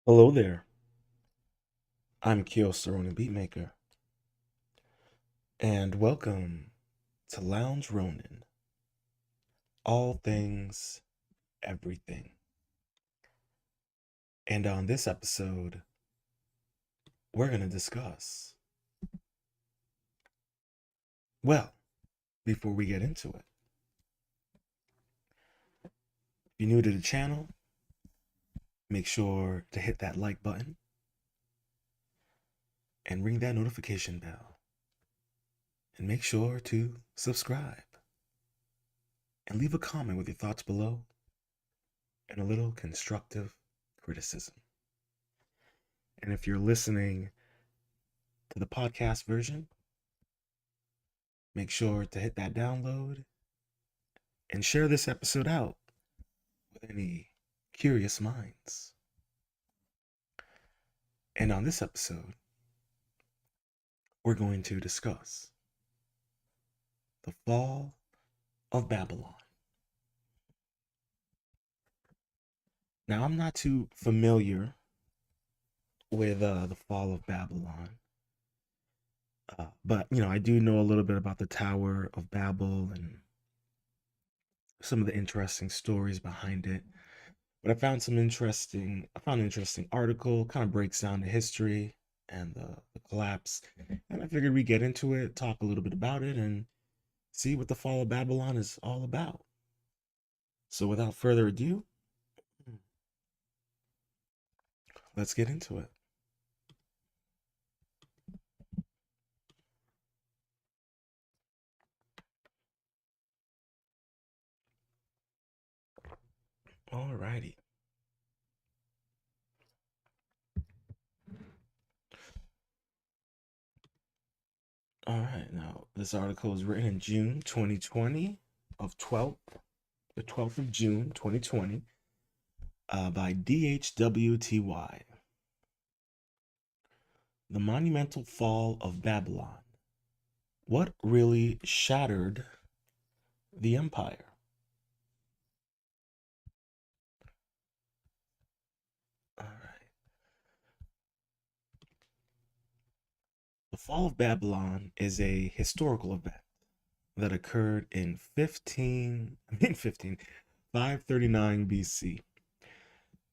Hello there. I'm Kyo Cerrone Beatmaker, and welcome to Lounge Ronin. All things, everything. And on this episode, we're going to discuss. Well, before we get into it, if you're new to the channel, make sure to hit that like button and ring that notification bell. And make sure to subscribe and leave a comment with your thoughts below and a little constructive criticism. And if you're listening to the podcast version, make sure to hit that download and share this episode out with any curious minds. And on this episode, we're going to discuss the fall of Babylon. Now, I'm not too familiar with the fall of Babylon, but I do know a little bit about the Tower of Babel and some of the interesting stories behind it. But I found an interesting article, kind of breaks down the history and the collapse. And I figured we'd get into it, talk a little bit about it, and see what the fall of Babylon is all about. So without further ado, let's get into it. Alrighty. All right. Now, this article is written in June 2020 of the 12th of June 2020 by DHWTY. The monumental fall of Babylon. What really shattered the empire? All right. The fall of Babylon is a historical event that occurred in 539 BC.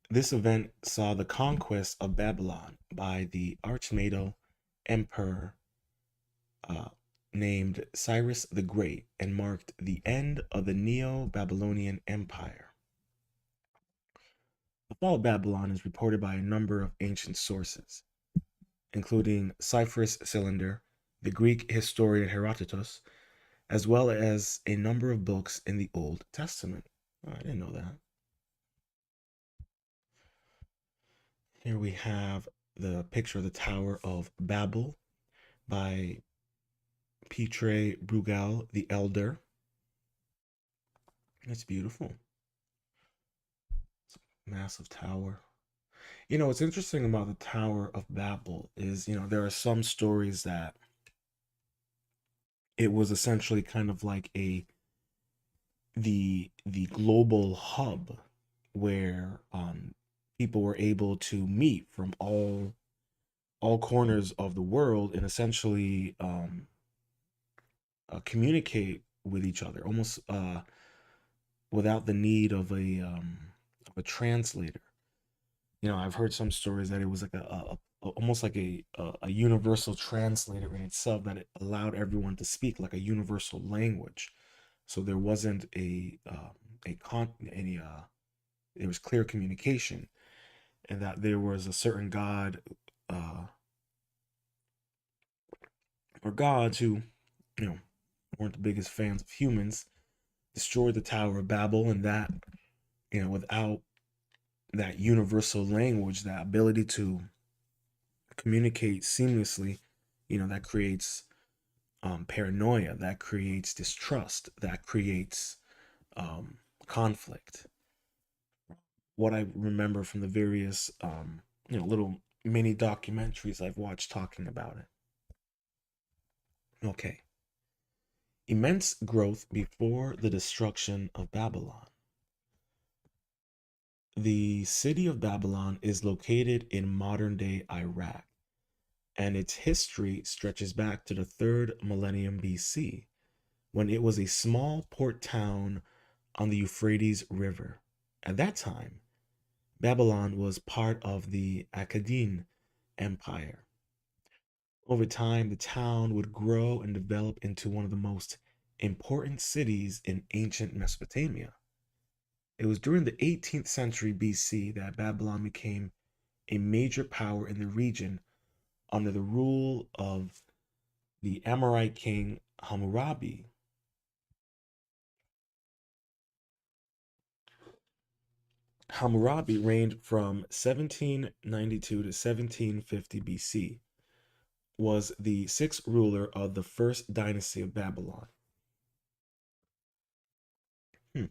This event saw the conquest of Babylon by the Archmado Emperor uh, named Cyrus the Great and marked the end of the Neo-Babylonian Empire. The fall of Babylon is reported by a number of ancient sources, including Cyprus Cylinder, the Greek historian Herodotus, as well as a number of books in the Old Testament. Oh, I didn't know that. Here we have the picture of the Tower of Babel by Petre Bruegel the Elder. It's beautiful. It's a massive tower. What's interesting about the Tower of Babel is, there are some stories that it was essentially kind of like the global hub where people were able to meet from all corners of the world and essentially communicate with each other almost without the need of a translator. I've heard some stories that it was like almost like a universal translator in itself, that it allowed everyone to speak like a universal language. So there wasn't a con any there was clear communication, and that there was a certain god uh or gods who, you know, weren't the biggest fans of humans, destroyed the Tower of Babel, and that, without that universal language, that ability to communicate seamlessly, that creates paranoia, that creates distrust, that creates conflict. What I remember from the various, little mini documentaries I've watched talking about it. Okay. Immense growth before the destruction of Babylon. The city of Babylon is located in modern day Iraq, and its history stretches back to the 3rd millennium BC, when it was a small port town on the Euphrates River. At that time, Babylon was part of the Akkadian Empire. Over time, the town would grow and develop into one of the most important cities in ancient Mesopotamia. It was during the 18th century BC that Babylon became a major power in the region under the rule of the Amorite king Hammurabi. Hammurabi reigned from 1792 to 1750 BC, was the sixth ruler of the first dynasty of Babylon. Hmm.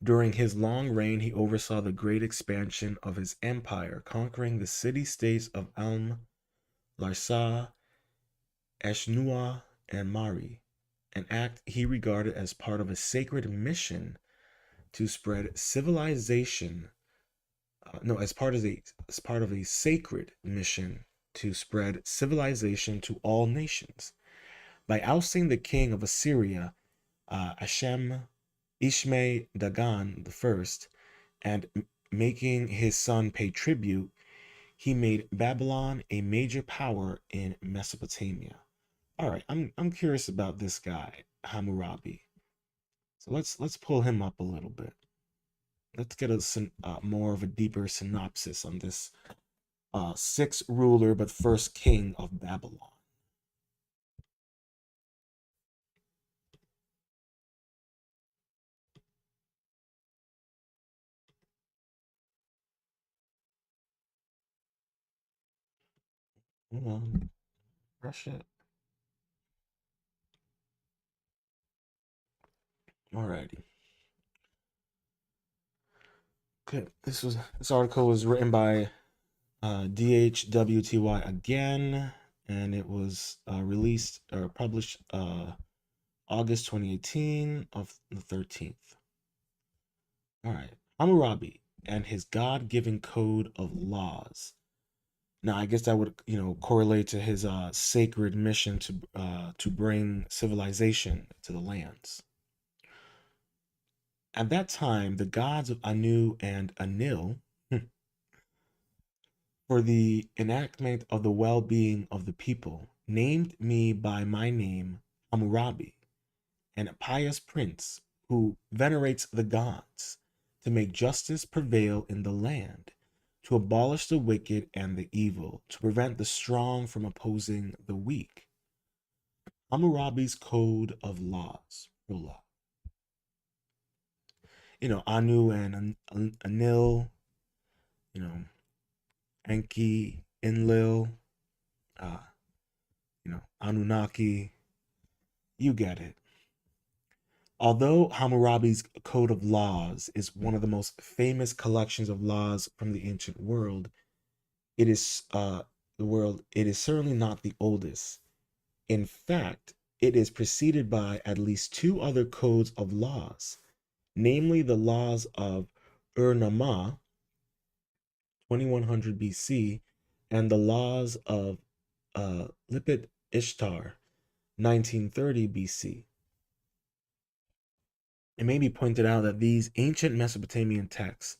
During his long reign, he oversaw the great expansion of his empire, conquering the city-states of Alm, Larsa, Eshnua, and Mari, an act he regarded as part of a sacred mission to spread civilization. No, as part of a sacred mission to spread civilization to all nations. By ousting the king of Assyria, Hashem Ishme Dagan I, and making his son pay tribute, he made Babylon a major power in Mesopotamia. All right, I'm curious about this guy Hammurabi. So let's pull him up a little bit. Let's get more of a deeper synopsis on this sixth ruler but first king of Babylon. Hold on, brush it. Alrighty. Okay, this article was written by DHWTY again, and it was released or published August 2018 of the 13th. All right, Hammurabi and his God-given code of laws. Now, I guess that would correlate to his sacred mission to bring civilization to the lands. At that time, the gods of Anu and Anil, for the enactment of the well being of the people, named me by my name, Hammurabi, and a pious prince who venerates the gods, to make justice prevail in the land, to abolish the wicked and the evil, to prevent the strong from opposing the weak. Hammurabi's Code of Laws, prologue. Anu and Anil, you know, Enki, Enlil, uh, Anunnaki, you get it. Although Hammurabi's Code of Laws is one of the most famous collections of laws from the ancient world, it is it is certainly not the oldest. In fact, it is preceded by at least two other codes of laws, namely the laws of Ur-Namah, 2100 BC, and the laws of Lipit Ishtar, 1930 BC. It may be pointed out that these ancient Mesopotamian texts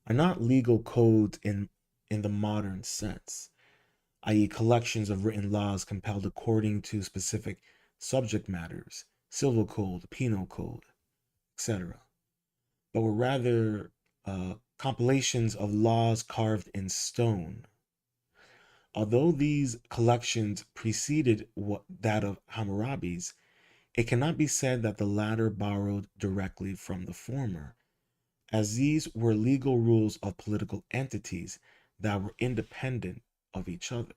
are not legal codes in the modern sense, i.e., collections of written laws compiled according to specific subject matters, civil code, penal code, etc., but were rather compilations of laws carved in stone. Although these collections preceded that of Hammurabi's, it cannot be said that the latter borrowed directly from the former, as these were legal rules of political entities that were independent of each other.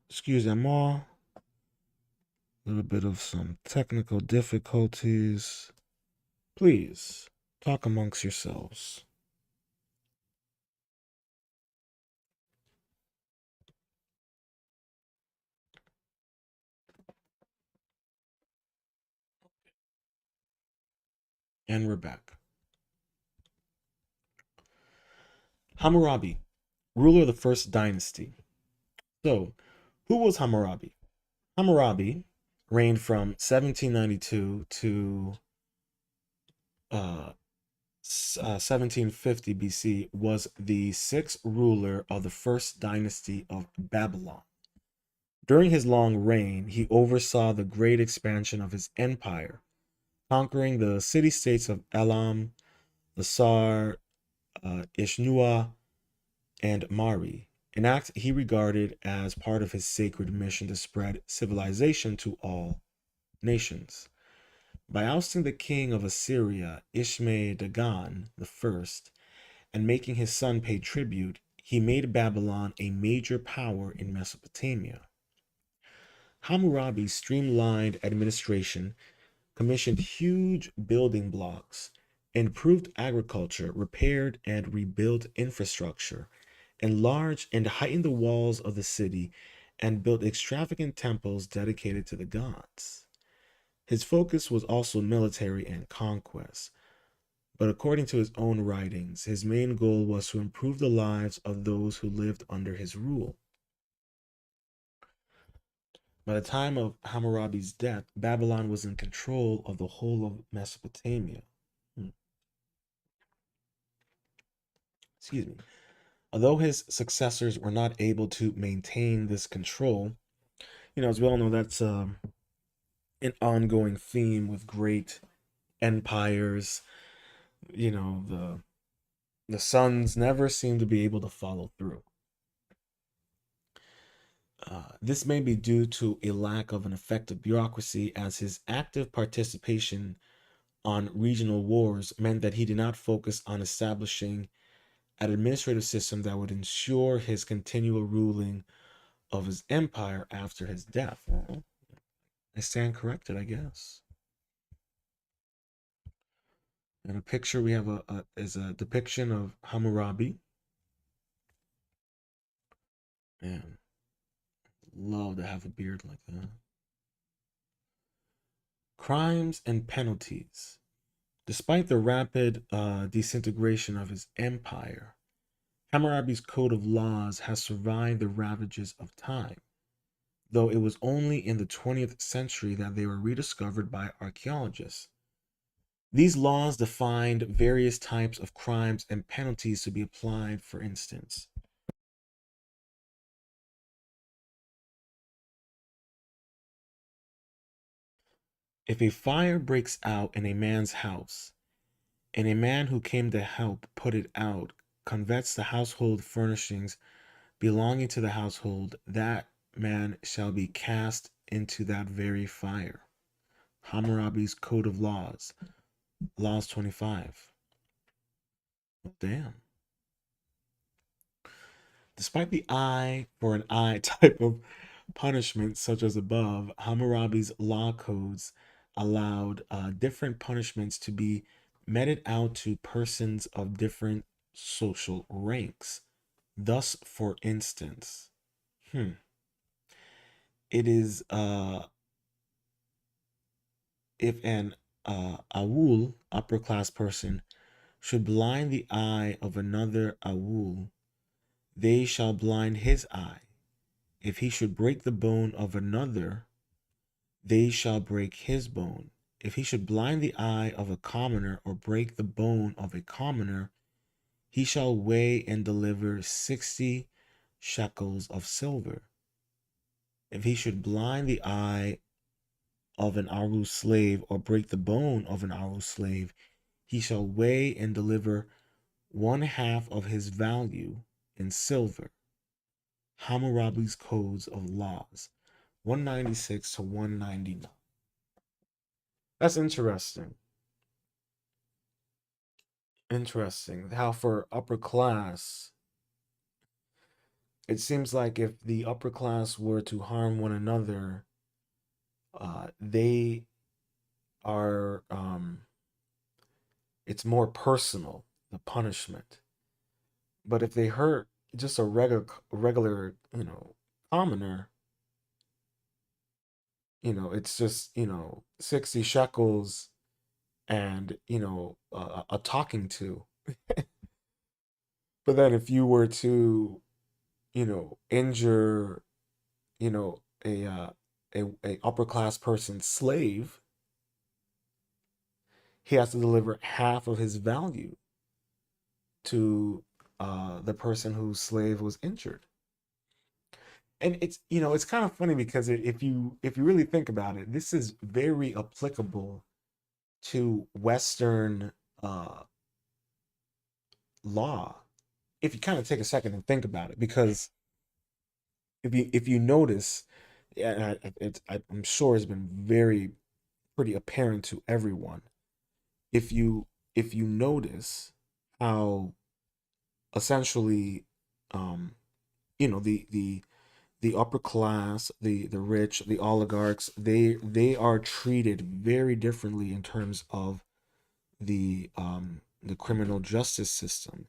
Excuse them all. A little bit of some technical difficulties. Please talk amongst yourselves. And we're back. Hammurabi, ruler of the first dynasty. So, who was Hammurabi? Hammurabi reigned from 1792 to uh, 1750 BC, was the sixth ruler of the first dynasty of Babylon. During his long reign, he oversaw the great expansion of his empire, conquering the city states of Elam, Lasar, Ishnua, and Mari, an act he regarded as part of his sacred mission to spread civilization to all nations. By ousting the king of Assyria, Ishme-Dagan I, and making his son pay tribute, he made Babylon a major power in Mesopotamia. Hammurabi's streamlined administration commissioned huge building blocks, improved agriculture, repaired and rebuilt infrastructure, enlarged and heightened the walls of the city, and built extravagant temples dedicated to the gods. His focus was also military and conquest, but according to his own writings, his main goal was to improve the lives of those who lived under his rule. By the time of Hammurabi's death, Babylon was in control of the whole of Mesopotamia. Excuse me. Although his successors were not able to maintain this control, as we all know, that's an ongoing theme with great empires. The sons never seem to be able to follow through. This may be due to a lack of an effective bureaucracy, as his active participation on regional wars meant that he did not focus on establishing an administrative system that would ensure his continual ruling of his empire after his death. I stand corrected, I guess. In a picture, we have is a depiction of Hammurabi. Man, love to have a beard like that. Crimes and penalties. Despite the rapid disintegration of his empire, Hammurabi's code of laws has survived the ravages of time, though it was only in the 20th century that they were rediscovered by archaeologists. These laws defined various types of crimes and penalties to be applied, for instance. If a fire breaks out in a man's house, and a man who came to help put it out covets the household furnishings belonging to the household, that man shall be cast into that very fire. Hammurabi's Code of Laws, Laws 25. Oh, damn. Despite the eye for an eye type of punishment, such as above, Hammurabi's law codes allowed different punishments to be meted out to persons of different social ranks. Thus, for instance, it is if an awul, upper class person, should blind the eye of another awul, they shall blind his eye. If he should break the bone of another, they shall break his bone. If he should blind the eye of a commoner or break the bone of a commoner, he shall weigh and deliver 60 shekels of silver. If he should blind the eye of an Aru slave or break the bone of an Aru slave, he shall weigh and deliver 1/2 of his value in silver. Hammurabi's Codes of Laws, 196 to 199. That's interesting. Interesting how for upper class, it seems like if the upper class were to harm one another, they are it's more personal, the punishment. But if they hurt just a regular commoner, it's just 60 shekels, and a talking to. But then if you were to injure a upper class person's slave, he has to deliver half of his value to the person whose slave was injured. And it's kind of funny because if you really think about it, this is very applicable to Western uh, law. If you kind of take a second and think about it, because if you notice, yeah, I'm sure it's been very pretty apparent to everyone. If you notice how essentially, um, the upper class, the rich, the oligarchs, they are treated very differently in terms of the criminal justice system,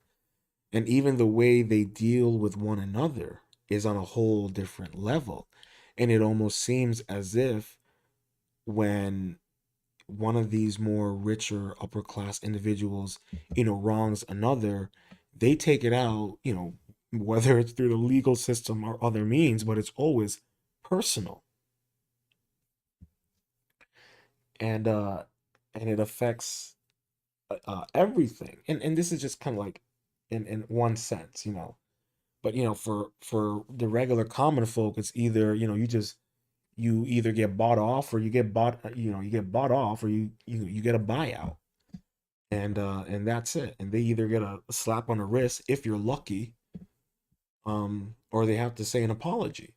and even the way they deal with one another is on a whole different level. And it almost seems as if when one of these more richer upper class individuals wrongs another, they take it out, whether it's through the legal system or other means, but it's always personal. And it affects everything. And this is just kind of like in one sense, but for the regular common folk, it's either you either get bought off, or you get bought off, or you get a buyout. And that's it. And they either get a slap on the wrist if you're lucky, or they have to say an apology.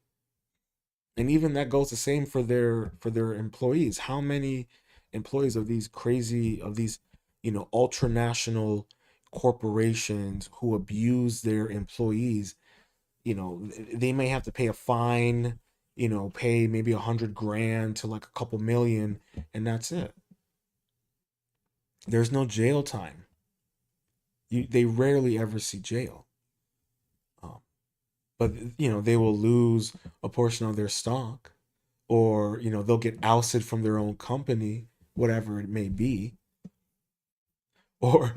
And even that goes the same for their employees. How many employees of these ultranational corporations who abuse their employees, they may have to pay a fine, pay maybe 100 grand to like a couple million, and that's it. There's no jail time. They rarely ever see jail. Um, but they will lose a portion of their stock, or they'll get ousted from their own company, whatever it may be, or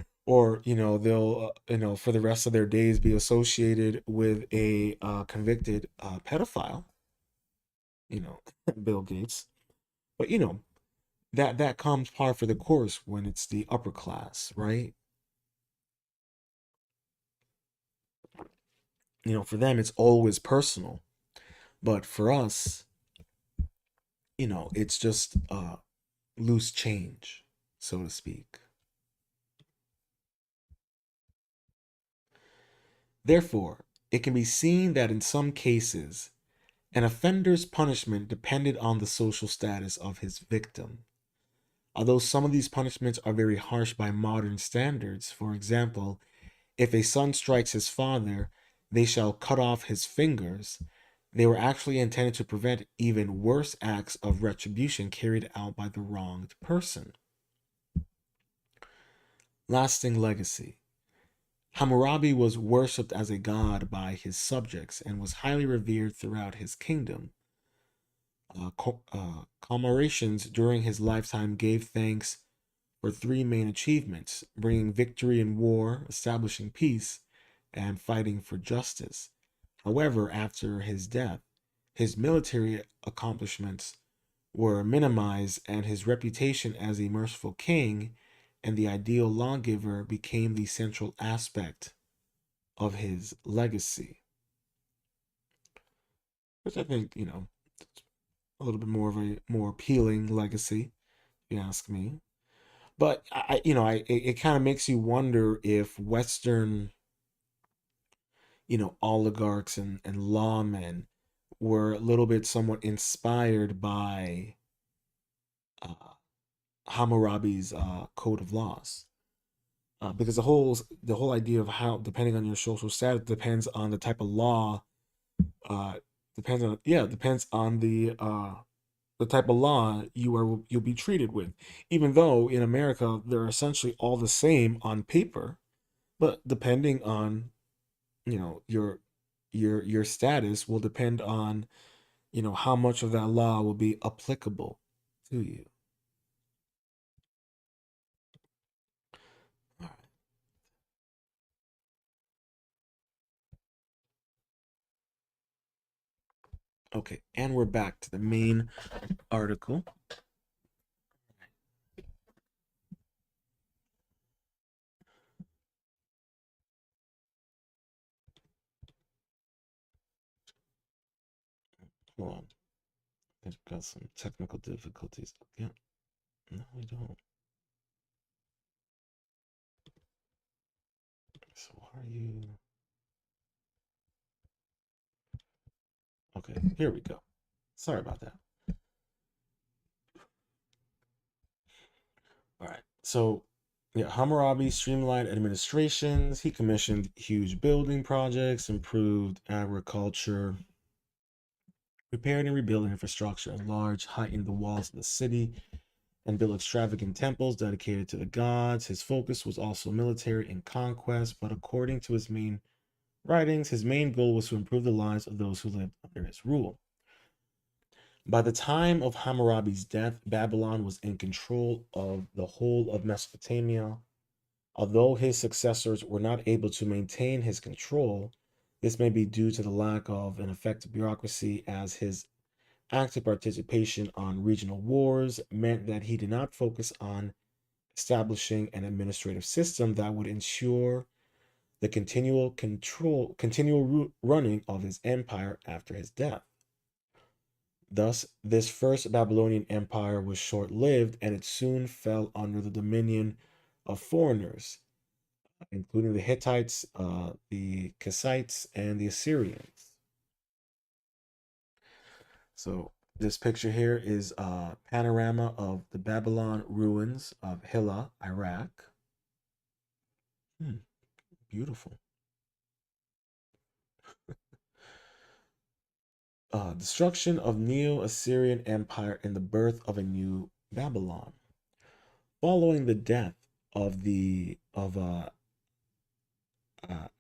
they'll for the rest of their days be associated with a convicted pedophile, you know Bill Gates. But that comes par for the course when it's the upper class, right? For them it's always personal, but for us, it's just loose change, so to speak. Therefore, it can be seen that in some cases, an offender's punishment depended on the social status of his victim. Although some of these punishments are very harsh by modern standards, for example, if a son strikes his father, they shall cut off his fingers, they were actually intended to prevent even worse acts of retribution carried out by the wronged person. Lasting legacy. Hammurabi was worshipped as a god by his subjects and was highly revered throughout his kingdom. Commemorations during his lifetime gave thanks for three main achievements: bringing victory in war, establishing peace, and fighting for justice. However, after his death, his military accomplishments were minimized, and his reputation as a merciful king and the ideal lawgiver became the central aspect of his legacy, which I think, a little bit more of a more appealing legacy, if you ask me. But it kind of makes you wonder if Western, oligarchs and lawmen were a little bit somewhat inspired by uh, Hammurabi's code of laws. Because the whole idea of how, depending on your social status, depends on the type of law. Uh, depends on the type of law you'll be treated with. Even though in America they're essentially all the same on paper, but depending on your status will depend on how much of that law will be applicable to you. Okay, and we're back to the main article. Hold on. I've got some technical difficulties. Yeah, no, we don't. So why are you? Okay, here we go. Sorry about that. All right. So, yeah, Hammurabi streamlined administrations. He commissioned huge building projects, improved agriculture, repaired and rebuilt infrastructure at large, heightened the walls of the city, and built extravagant temples dedicated to the gods. His focus was also military and conquest, but according to his main writings, his main goal was to improve the lives of those who lived under his rule. By the time of Hammurabi's death, Babylon was in control of the whole of Mesopotamia. Although his successors were not able to maintain his control, this may be due to the lack of an effective bureaucracy, as his active participation on regional wars meant that he did not focus on establishing an administrative system that would ensure the continual running of his empire after his death. Thus, this first Babylonian empire was short lived and it soon fell under the dominion of foreigners, including the Hittites, the Kassites, and the Assyrians. So, this picture here is a panorama of the Babylon ruins of Hilla, Iraq. Hmm, beautiful. Destruction of Neo-Assyrian Empire and the birth of a new Babylon. Following the death of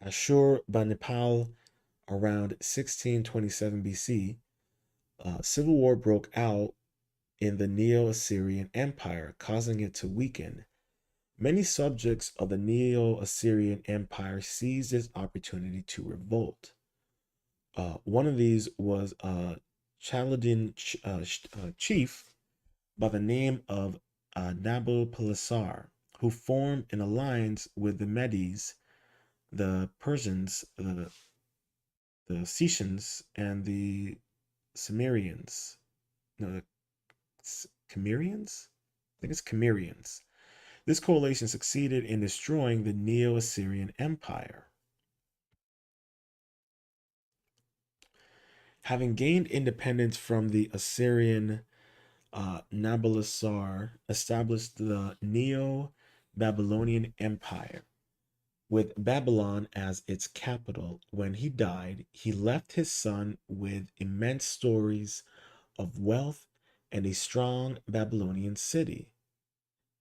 Ashur-banipal around 1627 BC, civil war broke out in the Neo-Assyrian Empire, causing it to weaken. Many subjects of the Neo-Assyrian Empire seized this opportunity to revolt. One of these was a Chaldean chief by the name of Nabopolassar, who formed an alliance with the Medes, the Persians, the Cetians, and the Cimmerians. No, the Cimmerians? I think it's Cimmerians. This coalition succeeded in destroying the Neo Assyrian Empire. Having gained independence from the Assyrian, Nabalassar established the Neo Babylonian Empire, with Babylon as its capital. When he died, he left his son with immense stories of wealth and a strong Babylonian city.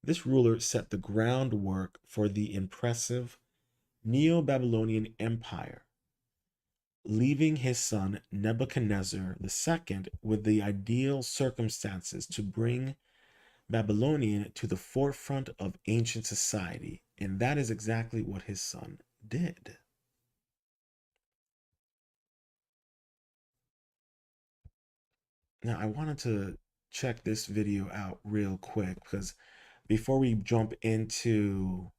This ruler set the groundwork for the impressive Neo Babylonian Empire, leaving his son Nebuchadnezzar II with the ideal circumstances to bring Babylonian to the forefront of ancient society. And that is exactly what his son did. Now, I wanted to check this video out real quick because before we jump into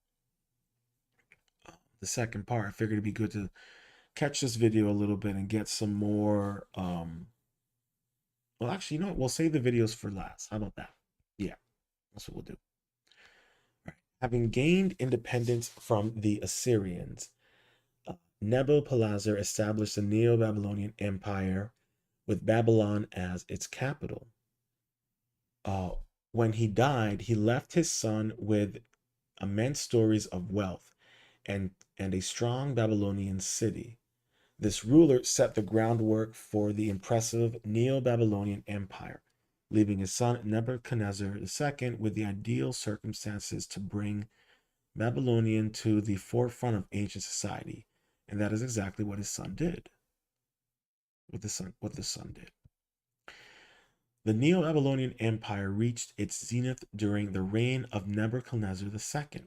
the second part, I figured it'd be good to catch this video a little bit and get some more. Well, actually, you know what? We'll save the videos for last. How about that? Yeah, that's what we'll do. All right. Having gained independence from the Assyrians, Nabopolassar established the Neo Babylonian Empire with Babylon as its capital. Uh, when he died, he left his son with immense stories of wealth and a strong Babylonian city. This ruler set the groundwork for the impressive Neo Babylonian Empire, leaving his son Nebuchadnezzar II with the ideal circumstances to bring Babylonian to the forefront of ancient society. And that is exactly what his son did. What the son did. The Neo Babylonian Empire reached its zenith during the reign of Nebuchadnezzar II,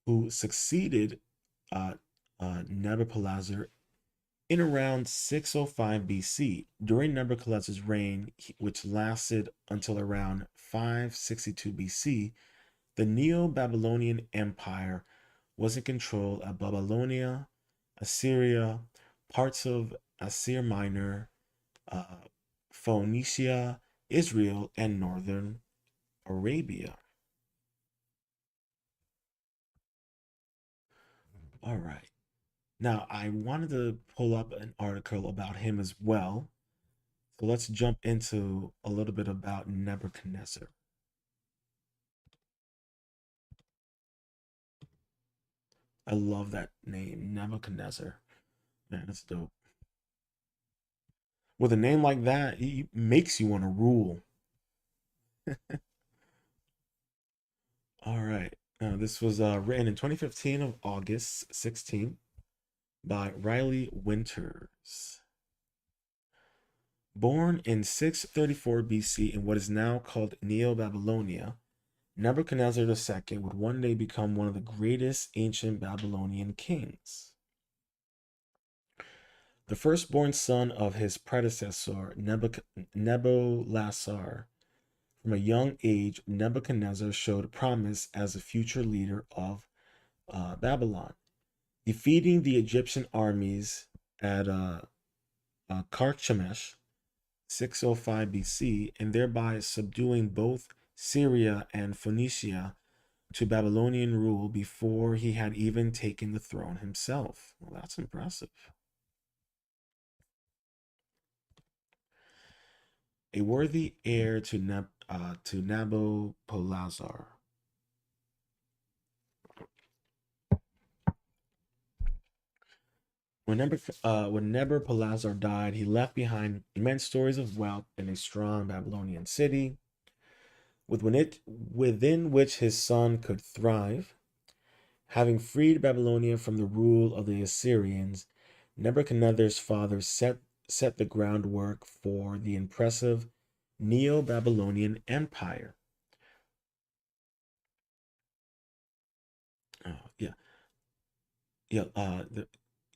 who succeeded Nabopolassar In around 605 BC, during Nebuchadnezzar's reign, which lasted until around 562 BC, the Neo Babylonian Empire was in control of Babylonia, Assyria, parts of Asia Minor, uh, Phoenicia, Israel, and northern Arabia. All right. Now, I wanted to pull up an article about him as well. So let's jump into a little bit about Nebuchadnezzar. I love that name, Nebuchadnezzar. Man, that's dope. With a name like that, it makes you want to rule. All right. This was written in 2015 of August 16th by Riley Winters. Born in 634 BC in what is now called Neo Babylonia, Nebuchadnezzar II would one day become one of the greatest ancient Babylonian kings. The firstborn son of his predecessor, Nabolassar, from a young age, Nebuchadnezzar showed promise as a future leader of Babylon, defeating the Egyptian armies at Carchemish 605 BC, and thereby subduing both Syria and Phoenicia to Babylonian rule before he had even taken the throne himself. Well, that's impressive. A worthy heir to Nabopolassar. When Nabopolassar died, he left behind immense stories of wealth in a strong Babylonian city, within which his son could thrive. Having freed Babylonia from the rule of the Assyrians, Nebuchadnezzar's father set the groundwork for the impressive Neo-Babylonian Empire. Oh, yeah,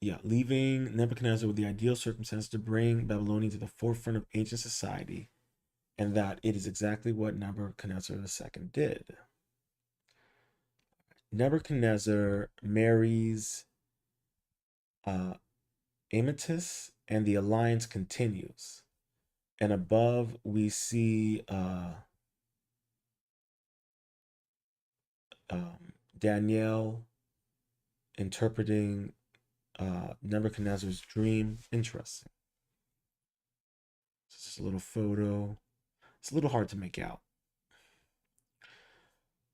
yeah, leaving Nebuchadnezzar with the ideal circumstance to bring Babylonia to the forefront of ancient society, and that it is exactly what Nebuchadnezzar II did. Nebuchadnezzar marries uh, Amatus, and the alliance continues. And above, we see Danielle interpreting Nebuchadnezzar's dream. Interesting. This is a little photo. It's a little hard to make out.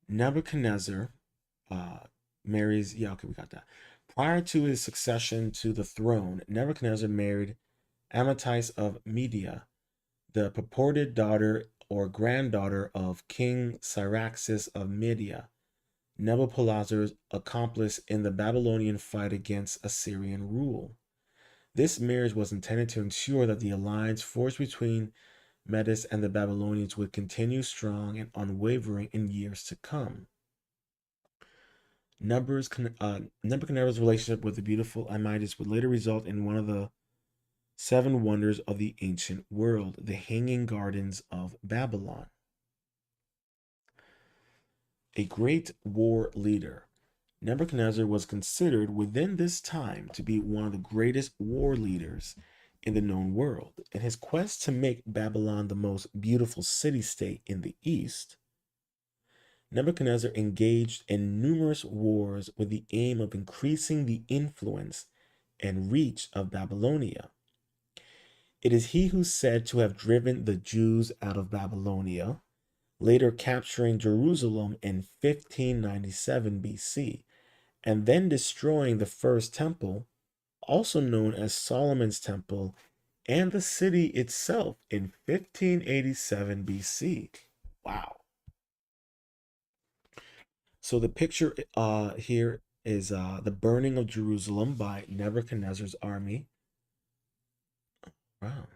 Nebuchadnezzar marries, yeah, okay, we got that. Prior to his succession to the throne, Nebuchadnezzar married Amatice of Media, the purported daughter or granddaughter of King Cyaxares of Media, Nabopolassar's accomplice in the Babylonian fight against Assyrian rule. This marriage was intended to ensure that the alliance forged between Medes and the Babylonians would continue strong and unwavering in years to come. Nebuchadnezzar's relationship with the beautiful Amidis would later result in one of the seven wonders of the ancient world, the Hanging Gardens of Babylon. A great war leader, Nebuchadnezzar was considered within this time to be one of the greatest war leaders in the known world. In his quest to make Babylon the most beautiful city state in the East, Nebuchadnezzar engaged in numerous wars with the aim of increasing the influence and reach of Babylonia. It is he who's said to have driven the Jews out of Babylonia, later capturing Jerusalem in 1597 BC, and then destroying the first temple, also known as Solomon's Temple, and the city itself in 1587 BC. Wow. So the picture here is the burning of Jerusalem by Nebuchadnezzar's army. Wow,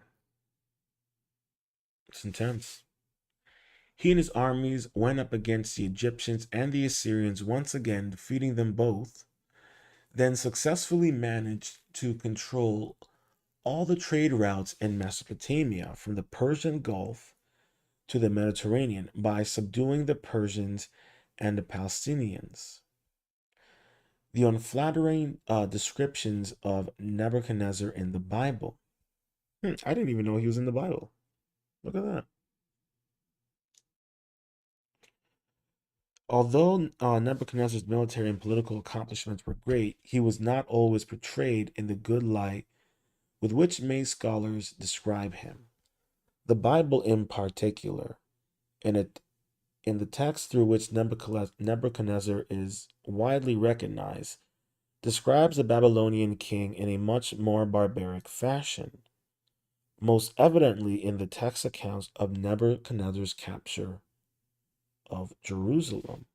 it's intense. He and his armies went up against the Egyptians and the Assyrians, once again defeating them both, then successfully managed to control all the trade routes in Mesopotamia from the Persian Gulf to the Mediterranean by subduing the Persians and the Palestinians. The unflattering descriptions of Nebuchadnezzar in the Bible. I didn't even know he was in the Bible. Look at that. Although Nebuchadnezzar's military and political accomplishments were great, he was not always portrayed in the good light with which many scholars describe him. The Bible, in particular, in it, in the text through which Nebuchadnezzar is widely recognized, describes the Babylonian king in a much more barbaric fashion, most evidently in the text accounts of Nebuchadnezzar's capture of Jerusalem.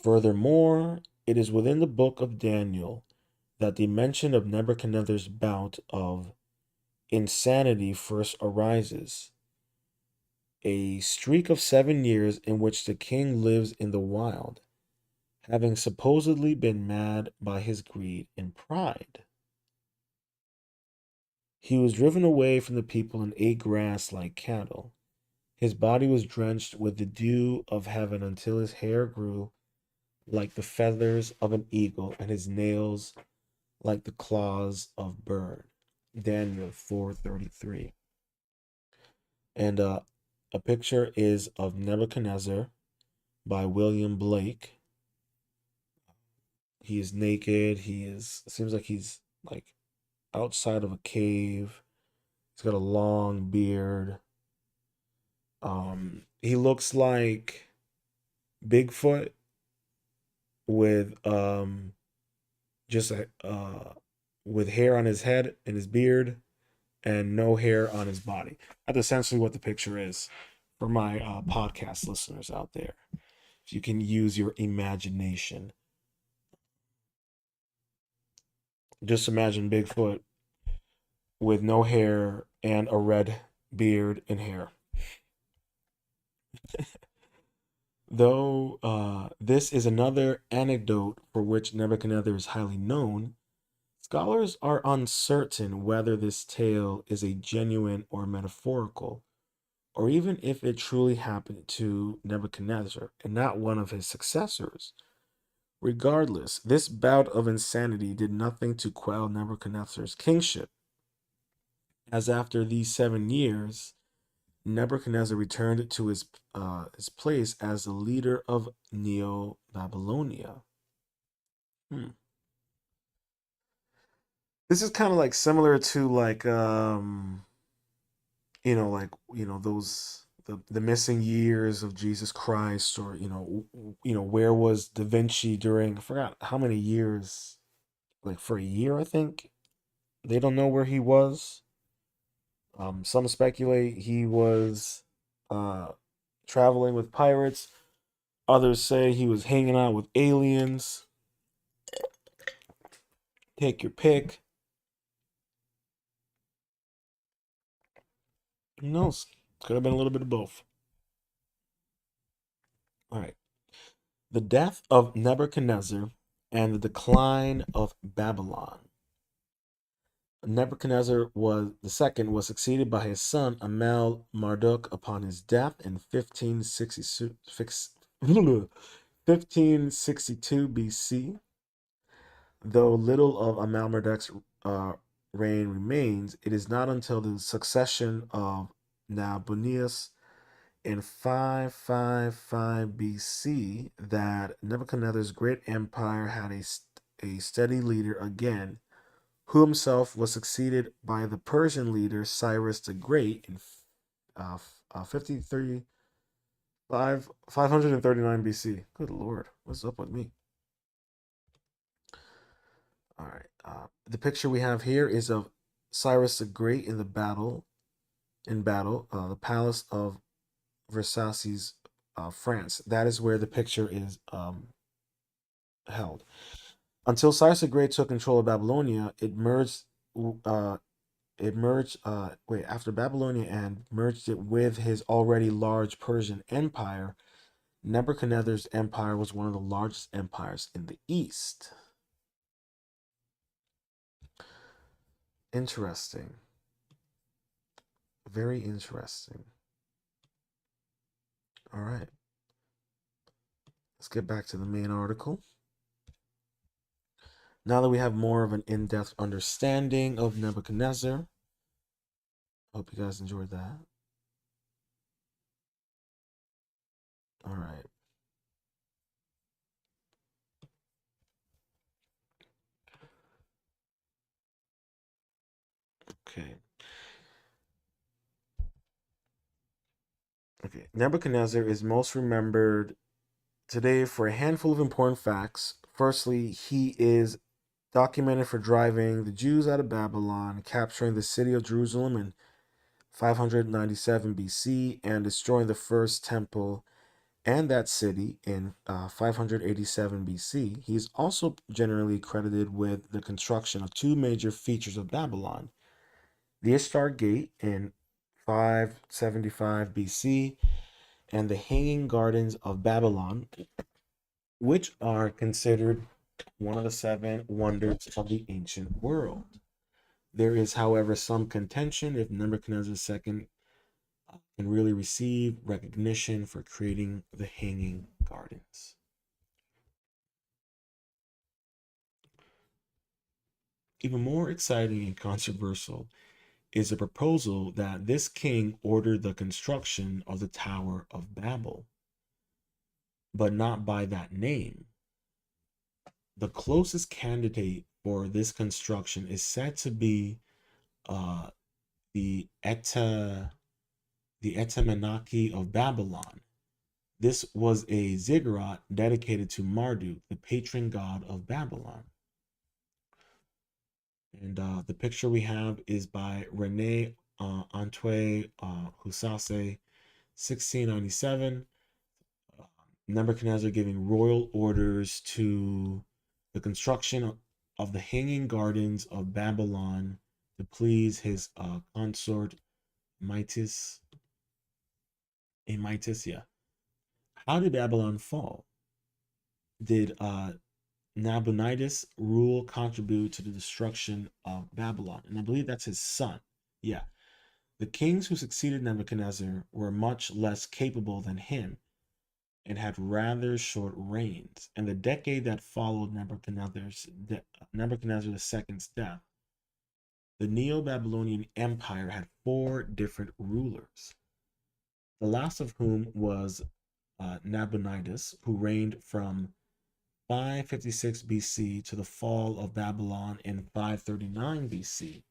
Furthermore, it is within the book of Daniel that the mention of Nebuchadnezzar's bout of insanity first arises, a streak of 7 years in which the king lives in the wild, having supposedly been mad by his greed and pride. He was driven away from the people and ate grass like cattle. His body was drenched with the dew of heaven until his hair grew like the feathers of an eagle and his nails like the claws of bird. Daniel 4:33. And a picture is of Nebuchadnezzar by William Blake. He is naked. Seems like he's like outside of a cave. He's got a long beard. He looks like Bigfoot with just a with hair on his head and his beard and no hair on his body. That's essentially what the picture is for my podcast listeners out there. If you can use your imagination. Just imagine Bigfoot with no hair and a red beard and hair. Though this is another anecdote for which Nebuchadnezzar is highly known, scholars are uncertain whether this tale is a genuine or metaphorical, or even if it truly happened to Nebuchadnezzar and not one of his successors. Regardless, this bout of insanity did nothing to quell Nebuchadnezzar's kingship, as after these 7 years, Nebuchadnezzar returned to his place as the leader of Neo Babylonia. This is kind of like similar to like those the missing years of Jesus Christ, or where was Da Vinci during, I forgot how many years, like for a year I think. They don't know where he was. Some speculate he was uh traveling with pirates. Others say he was hanging out with aliens. Take your pick. Who knows? Could have been a little bit of both. All right. The death of Nebuchadnezzar and the decline of Babylon. Nebuchadnezzar was the second was succeeded by his son Amal Marduk upon his death in 1562 BC. Though little of Amal Marduk's reign remains, it is not until the succession of Nabonidus in 555 BC that Nebuchadnezzar's great empire had a steady leader again, who himself was succeeded by the Persian leader Cyrus the Great in 53 539 BC. Good Lord, what's up with me? All right. The picture we have here is of Cyrus the Great in the battle. The palace of Versailles, France. That is where the picture is held. Until Cyrus the Great took control of Babylonia, it merged. After Babylonia and merged it with his already large Persian Empire. Nebuchadnezzar's empire was one of the largest empires in the East. Interesting. Very interesting. All right. Let's get back to the main article. Now that we have more of an in-depth understanding of Nebuchadnezzar, hope you guys enjoyed that. All right. Okay. Okay. Nebuchadnezzar is most remembered today for a handful of important facts. Firstly, he is documented for driving the Jews out of Babylon, capturing the city of Jerusalem in 597 BC, and destroying the first temple and that city in 587 BC. He's also generally credited with the construction of two major features of Babylon: the Ishtar Gate in 575 BC and the Hanging Gardens of Babylon, which are considered one of the seven wonders of the ancient world. There is, however, some contention if Nebuchadnezzar II can really receive recognition for creating the Hanging Gardens. Even more exciting and controversial is the proposal that this king ordered the construction of the Tower of Babel, but not by that name. The closest candidate for this construction is said to be uh, the Etemenaki of Babylon. This was a ziggurat dedicated to Marduk, the patron god of Babylon. And the picture we have is by Rene Antoine Houssase, 1697. Nebuchadnezzar giving royal orders to the construction of the Hanging Gardens of Babylon to please his consort Mitis. Mitis, yeah. How did Babylon fall? Did Nabonidus rule contribute to the destruction of Babylon? And I believe that's his son. Yeah. The kings who succeeded Nebuchadnezzar were much less capable than him and had rather short reigns. In the decade that followed Nebuchadnezzar II's death, the Neo-Babylonian Empire had four different rulers, the last of whom was Nabonidus, who reigned from 556 BC to the fall of Babylon in 539 BC.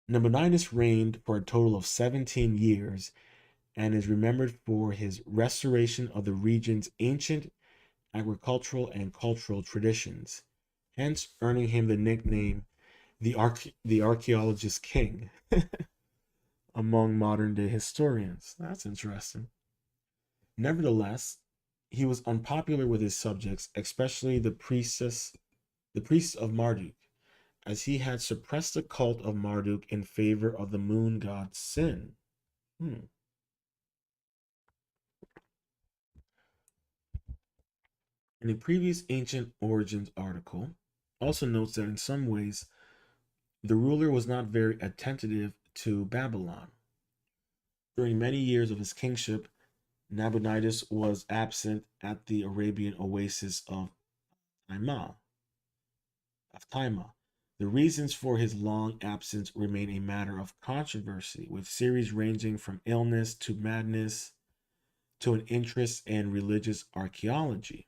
Nabonidus reigned for a total of 17 years and is remembered for his restoration of the region's ancient agricultural and cultural traditions, hence earning him the nickname the archaeologist king among modern day historians. That's interesting. Nevertheless, he was unpopular with his subjects, especially the priests of Marduk, as he had suppressed the cult of Marduk in favor of the moon god Sin. Hmm. In a previous Ancient Origins article, also notes that in some ways the ruler was not very attentive to Babylon. During many years of his kingship, Nabonidus was absent at the Arabian oasis of Taima. The reasons for his long absence remain a matter of controversy, with theories ranging from illness to madness to an interest in religious archaeology.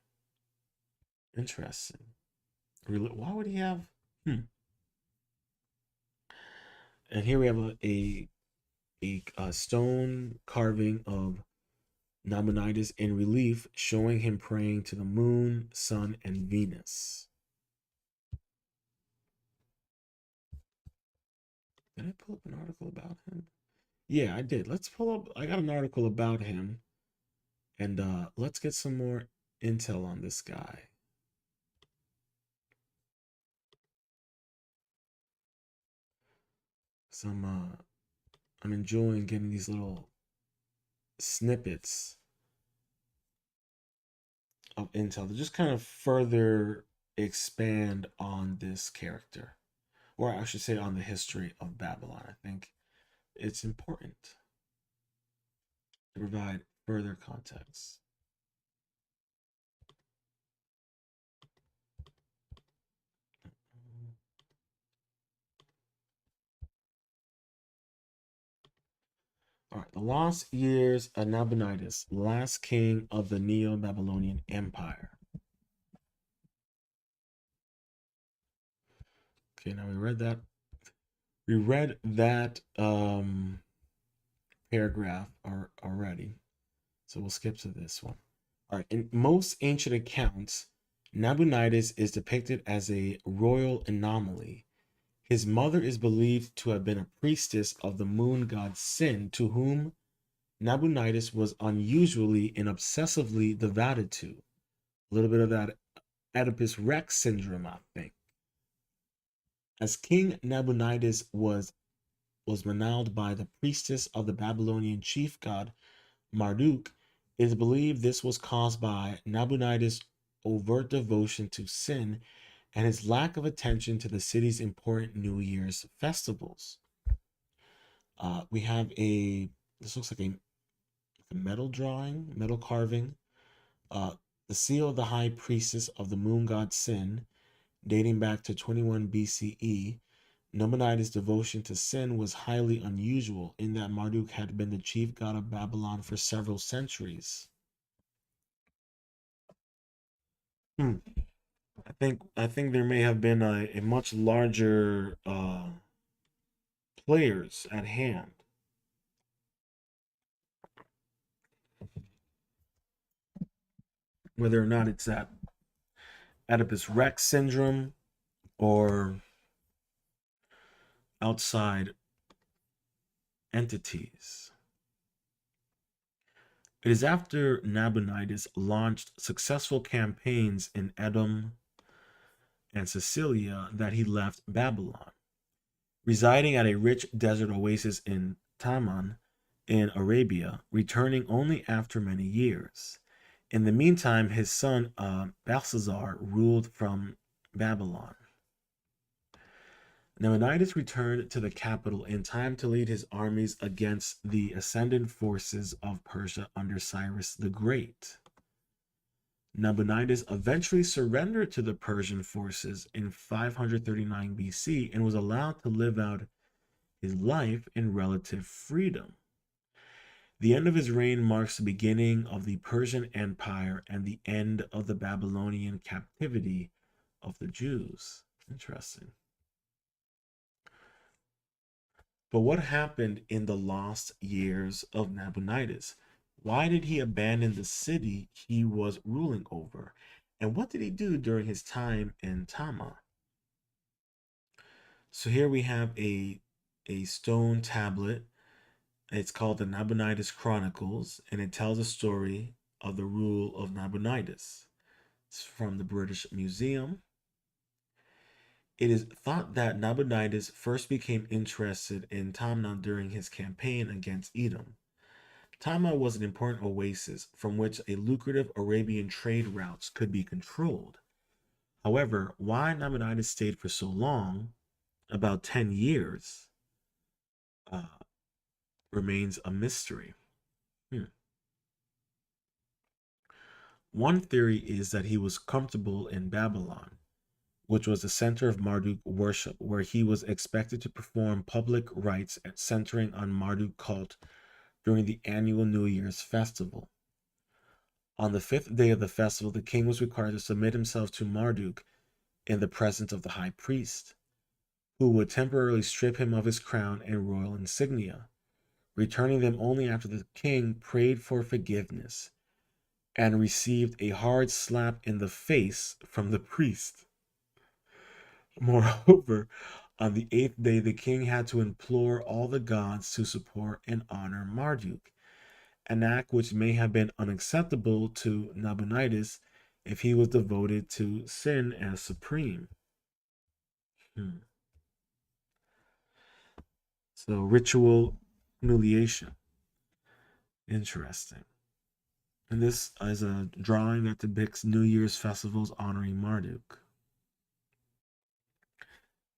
Interesting. Why would he have? Hmm. And here we have a stone carving of Nabonidus in relief, showing him praying to the moon, sun, and Venus. Did I pull up an article about him? Yeah, I did. Let's pull up. I got an article about him, and let's get some more intel on this guy. So I'm enjoying getting these little snippets of intel to just kind of further expand on this character, or I should say on the history of Babylon. I think it's important to provide further context. All right, the lost years of Nabonidus, last king of the Neo-Babylonian Empire. Okay, now we read that. We read that paragraph already, so we'll skip to this one. All right, in most ancient accounts, Nabonidus is depicted as a royal anomaly. His mother is believed to have been a priestess of the moon god Sin, to whom Nabonidus was unusually and obsessively devoted to. A little bit of that Oedipus Rex syndrome, I think. As King Nabonidus was mantled by the priestess of the Babylonian chief god Marduk, it is believed this was caused by Nabonidus' overt devotion to Sin and his lack of attention to the city's important New Year's festivals. We have this looks like a metal drawing, metal carving. The seal of the high priestess of the moon god Sin, dating back to 21 BCE. Nabonidus' devotion to Sin was highly unusual in that Marduk had been the chief god of Babylon for several centuries. Hmm. I think there may have been a much larger players at hand. Whether or not it's that Oedipus Rex syndrome or outside entities. It is after Nabonidus launched successful campaigns in Edom and Sicilia that he left Babylon, residing at a rich desert oasis in Taman in Arabia, returning only after many years. In the meantime, his son Belshazzar ruled from Babylon. Nabonidus returned to the capital in time to lead his armies against the ascendant forces of Persia under Cyrus the Great. Nabonidus eventually surrendered to the Persian forces in 539 BC and was allowed to live out his life in relative freedom. The end of his reign marks the beginning of the Persian Empire and the end of the Babylonian captivity of the Jews. Interesting. But what happened in the lost years of Nabonidus? Why did he abandon the city he was ruling over? And what did he do during his time in Tama? So here we have a stone tablet. It's called the Nabonidus Chronicles, and it tells a story of the rule of Nabonidus. It's from the British Museum. It is thought that Nabonidus first became interested in Tamna during his campaign against Edom. Tama was an important oasis from which a lucrative Arabian trade routes could be controlled. However, why Nabonidus stayed for so long, about 10 years, uh, remains a mystery. Hmm. One theory is that he was comfortable in Babylon, which was the center of Marduk worship, where he was expected to perform public rites centering on Marduk cult during the annual New Year's festival. On the fifth day of the festival, the king was required to submit himself to Marduk in the presence of the high priest, who would temporarily strip him of his crown and royal insignia, returning them only after the king prayed for forgiveness and received a hard slap in the face from the priest. Moreover, on the eighth day, the king had to implore all the gods to support and honor Marduk, an act which may have been unacceptable to Nabonidus if he was devoted to Sin as supreme. Hmm. So, ritual humiliation. Interesting. And this is a drawing that depicts New Year's festivals honoring Marduk.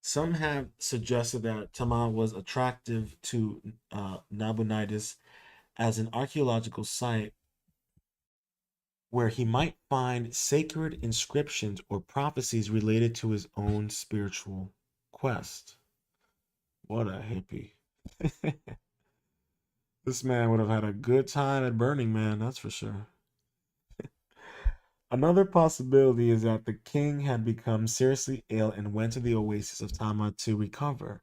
Some have suggested that Tama was attractive to Nabonidus as an archaeological site where he might find sacred inscriptions or prophecies related to his own spiritual quest. What a hippie. This man would have had a good time at Burning Man, that's for sure. Another possibility is that the king had become seriously ill and went to the oasis of Tama to recover.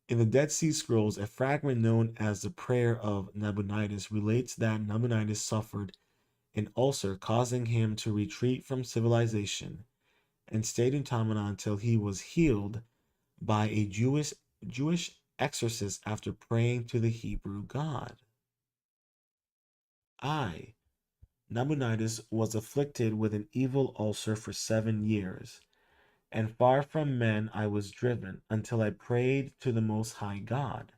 In the Dead Sea Scrolls, a fragment known as the Prayer of Nabonidus relates that Nabonidus suffered an ulcer, causing him to retreat from civilization and stayed in Tamana until he was healed by a Jewish exorcist after praying to the Hebrew God. I, Nabonidus, was afflicted with an evil ulcer for 7 years, and far from men I was driven until I prayed to the Most High God.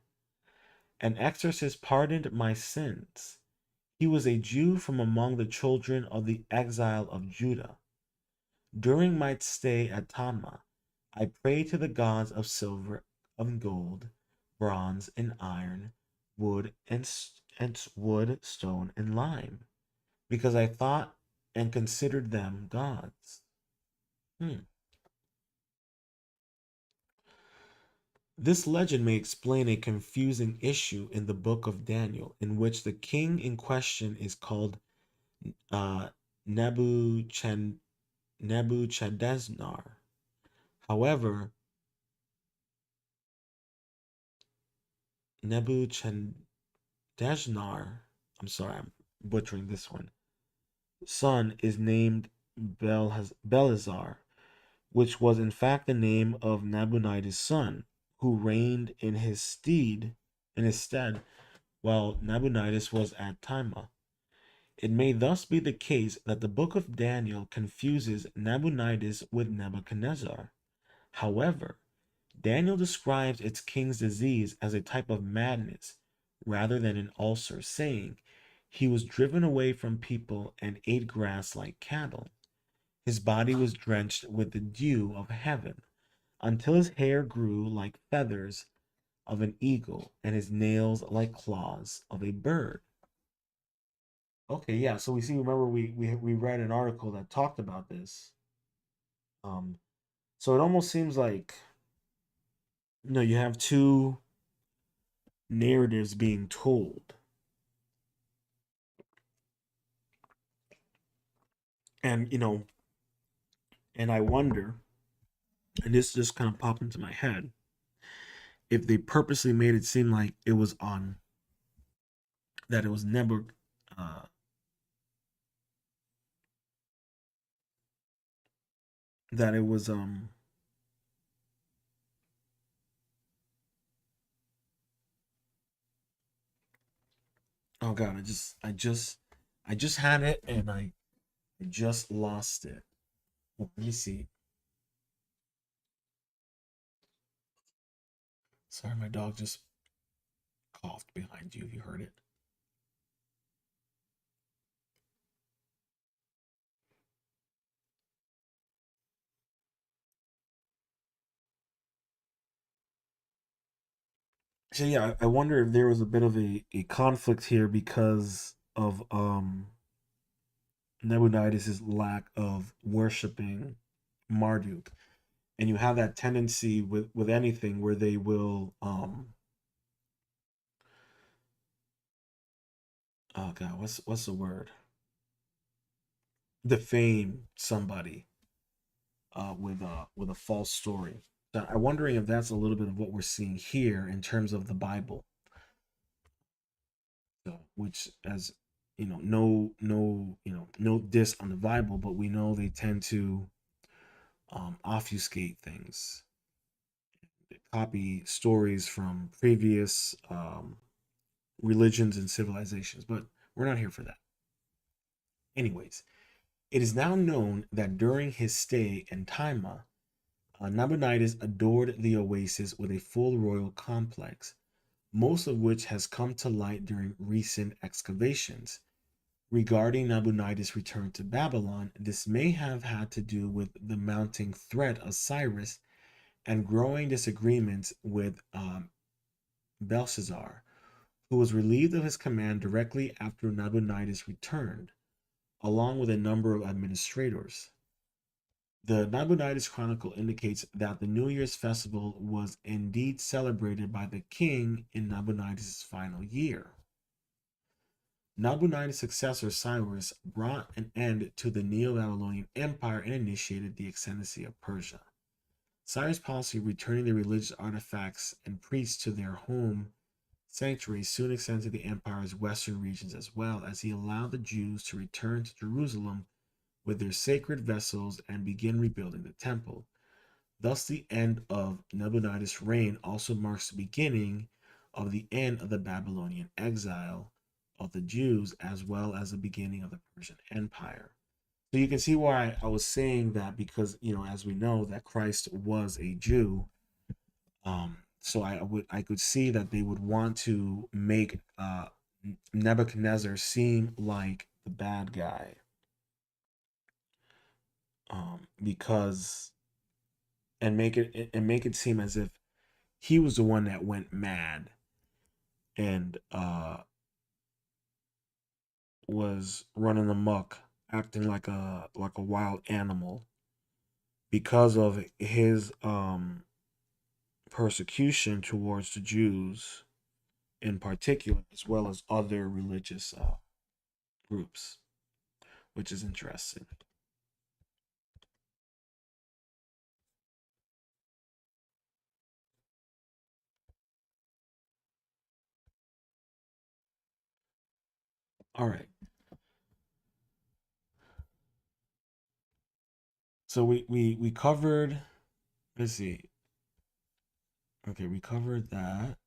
An exorcist pardoned my sins. He was a Jew from among the children of the exile of Judah. During my stay at Tama, I prayed to the gods of silver, of gold, bronze, and iron, wood, stone, and lime, because I thought and considered them gods. Hmm. This legend may explain a confusing issue in the book of Daniel, in which the king in question is called uh, Nebuchad- Nebuchadnezzar. However, Nebuchadnezzar, I'm sorry, I'm butchering this one, son is named Belazar, which was in fact the name of Nabonidus' son, who reigned in his stead, while Nabonidus was at Timah. It may thus be the case that the book of Daniel confuses Nabonidus with Nebuchadnezzar. However, Daniel describes its king's disease as a type of madness rather than an ulcer, saying, he was driven away from people and ate grass like cattle. His body was drenched with the dew of heaven until his hair grew like feathers of an eagle and his nails like claws of a bird. Okay, yeah, so we see, remember we read an article that talked about this. Um, so it almost seems like, you have two narratives being told. And and I wonder, and this just kind of popped into my head, if they purposely made it seem like it was on that it was never uh that it was oh god, I just had it and I just lost it. Let me see. Sorry, my dog just coughed behind you. You heard it. So yeah, I wonder if there was a bit of a conflict here because of Nabonidus' lack of worshiping Marduk. And you have that tendency with anything where they will oh god, what's the word? Defame somebody with a false story. So I'm wondering if that's a little bit of what we're seeing here in terms of the Bible. So, which, as no diss on the Bible, but we know they tend to obfuscate things, copy stories from previous religions and civilizations. But we're not here for that. Anyways, it is now known that during his stay in Taima, Nabonidus adored the oasis with a full royal complex, most of which has come to light during recent excavations. Regarding Nabonidus' return to Babylon, this may have had to do with the mounting threat of Cyrus and growing disagreements with Belshazzar, who was relieved of his command directly after Nabonidus returned, along with a number of administrators. The Nabonidus Chronicle indicates that the New Year's festival was indeed celebrated by the king in Nabonidus' final year. Nabonidus' successor Cyrus brought an end to the Neo-Babylonian Empire and initiated the ascendancy of Persia. Cyrus' policy of returning the religious artifacts and priests to their home sanctuaries soon extended to the empire's western regions, as well as he allowed the Jews to return to Jerusalem with their sacred vessels and begin rebuilding the temple. Thus, the end of Nabonidus' reign also marks the beginning of the end of the Babylonian exile of the Jews, as well as the beginning of the Persian Empire. So you can see why I was saying that, because as we know that Christ was a Jew. So I could see that they would want to make Nebuchadnezzar seem like the bad guy, because and make it seem as if he was the one that went mad and was running amok, acting like a wild animal because of his persecution towards the Jews in particular, as well as other religious groups, which is interesting. All right. So we covered, let's see. Okay, we covered that.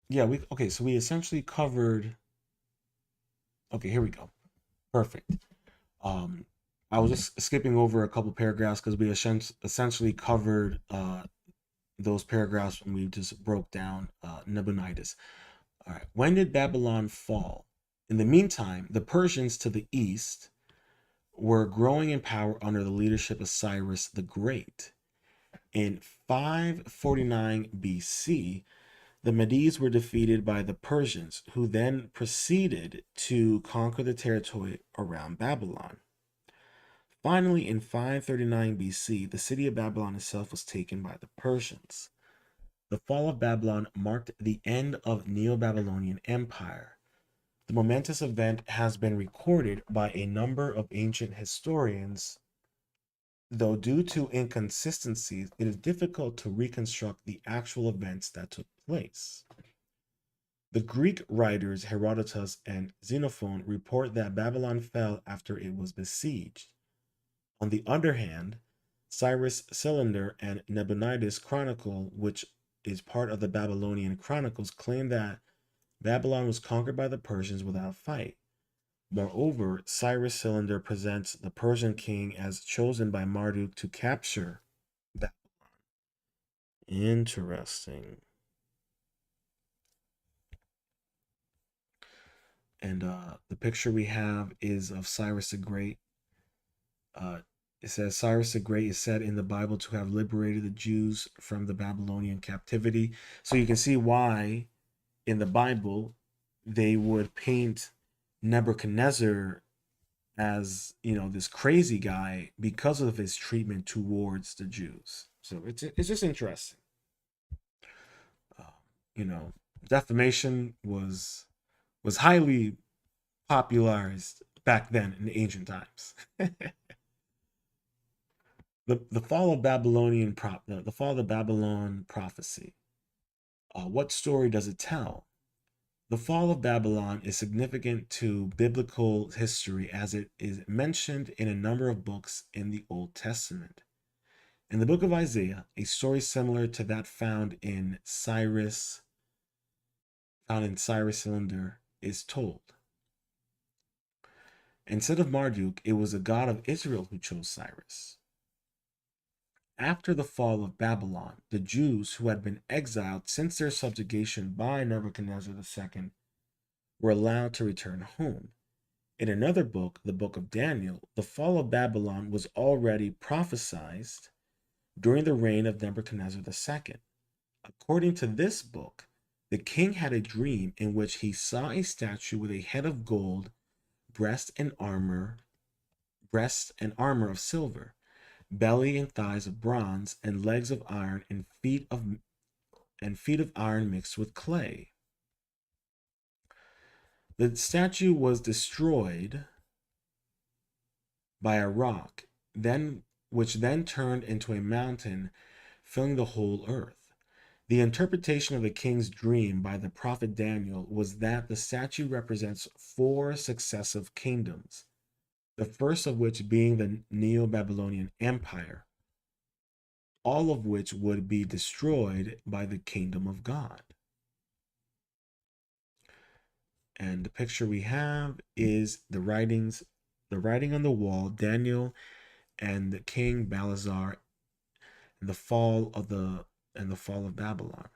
Yeah, so we essentially covered. Okay, here we go. Perfect. Um I was just skipping over a couple paragraphs because we essentially covered those paragraphs when we just broke down Nabonidus. All right. When did Babylon fall? In the meantime, the Persians to the east were growing in power under the leadership of Cyrus the Great. In 549 BC, the Medes were defeated by the Persians, who then proceeded to conquer the territory around Babylon. Finally, in 539 BC, the city of Babylon itself was taken by the Persians. The fall of Babylon marked the end of Neo-Babylonian Empire. The momentous event has been recorded by a number of ancient historians, though due to inconsistencies, it is difficult to reconstruct the actual events that took place. The Greek writers Herodotus and Xenophon report that Babylon fell after it was besieged. On the other hand, Cyrus Cylinder and Nabonidus Chronicle, which is part of the Babylonian Chronicles, claim that Babylon was conquered by the Persians without fight. Moreover, Cyrus Cylinder presents the Persian king as chosen by Marduk to capture Babylon. Interesting. And the picture we have is of Cyrus the Great. Uh, it says Cyrus the Great is said in the Bible to have liberated the Jews from the Babylonian captivity. So you can see why in the Bible they would paint Nebuchadnezzar as this crazy guy because of his treatment towards the Jews. So it's just interesting. Uh, you know, defamation was highly popularized back then in the ancient times. The fall of the fall of Babylon prophecy. What story does it tell? The fall of Babylon is significant to biblical history as it is mentioned in a number of books in the Old Testament. In the book of Isaiah, a story similar to that found in Cyrus Cylinder is told. Instead of Marduk, it was the God of Israel who chose Cyrus. After the fall of Babylon, the Jews who had been exiled since their subjugation by Nebuchadnezzar II were allowed to return home. In another book, the book of Daniel, the fall of Babylon was already prophesied during the reign of Nebuchadnezzar II. According to this book, the king had a dream in which he saw a statue with a head of gold, breast and armor, breast and armor of silver, belly and thighs of bronze, and legs of iron, and feet of iron mixed with clay. The statue was destroyed by a rock, then which then turned into a mountain, filling the whole earth. The interpretation of the king's dream by the prophet Daniel was that the statue represents four successive kingdoms, the first of which being the Neo Babylonian Empire, all of which would be destroyed by the kingdom of God. And the picture we have is the writing on the wall, Daniel and the king Belshazzar, and the fall of Babylon.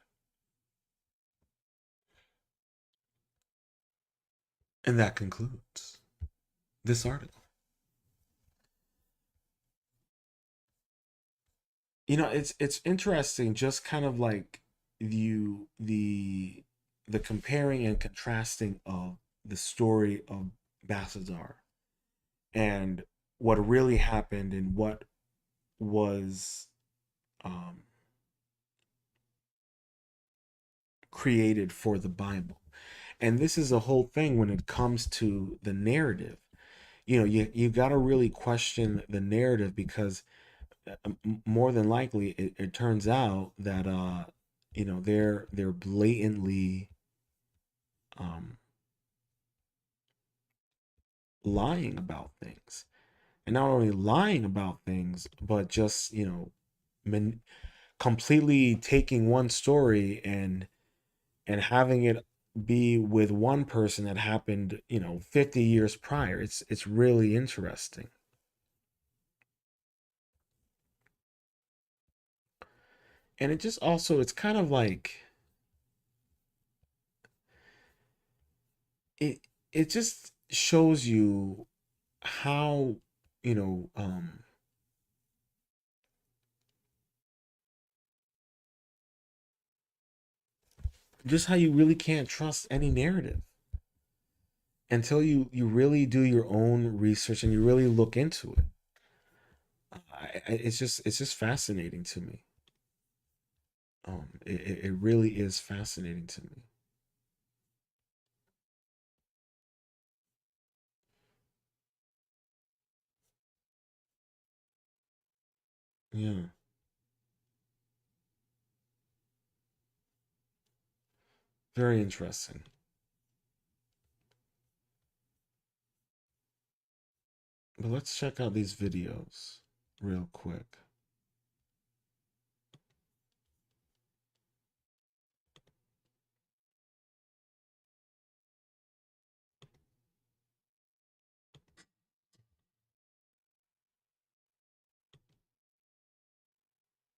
And that concludes this article. It's interesting, just kind of like the comparing and contrasting of the story of Belshazzar and what really happened and what was um, created for the Bible. And this is a whole thing when it comes to the narrative. You got to really question the narrative, because more than likely it turns out that they're blatantly um, lying about things, and not only lying about things, but just completely taking one story and having it be with one person that happened 50 years prior. It's really interesting. And it just also, it's kind of like it it just shows you how you know just how you really can't trust any narrative until you really do your own research and you really look into it. It's just fascinating to me. It really is fascinating to me. Yeah, very interesting. But let's check out these videos real quick.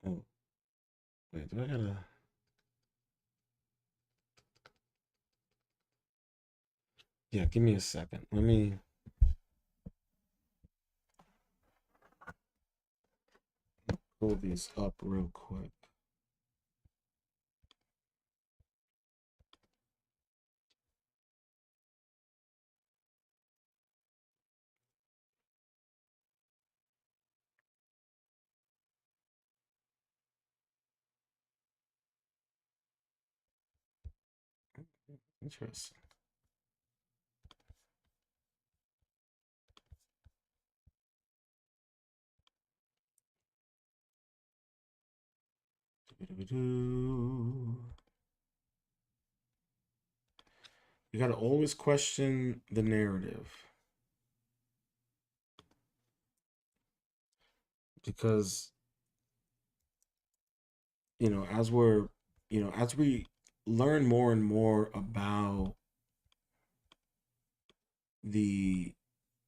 Oh, wait, do I gotta? Yeah, give me a second. Let me pull these up real quick. Interesting. You gotta always question the narrative, because as as we learn more and more about the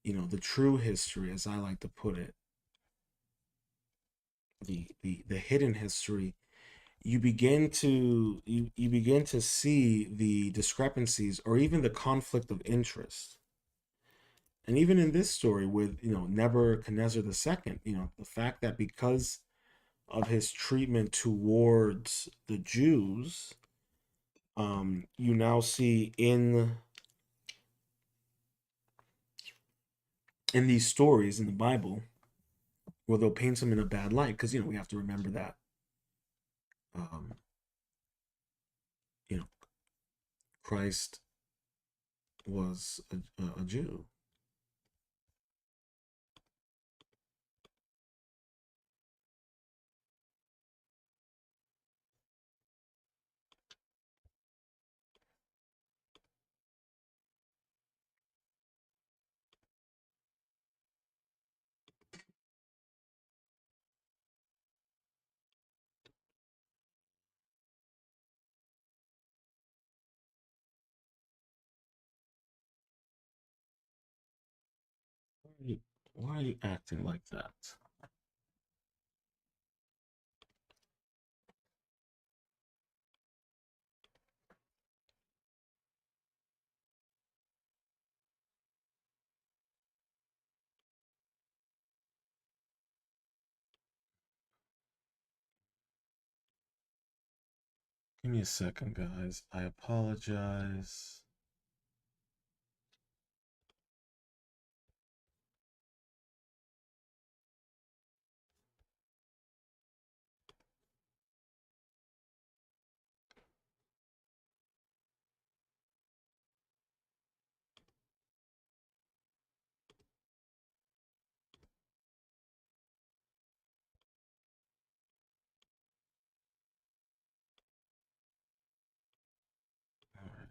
the true history, as I like to put it, the hidden history, you begin to see the discrepancies or even the conflict of interest And even in this story with, Nebuchadnezzar II, the fact that because of his treatment towards the Jews, you now see in these stories in the Bible where they'll paint him in a bad light, because we have to remember that um, you know Christ was a Jew. Why are you acting like that? Give me a second, guys. I apologize. All right.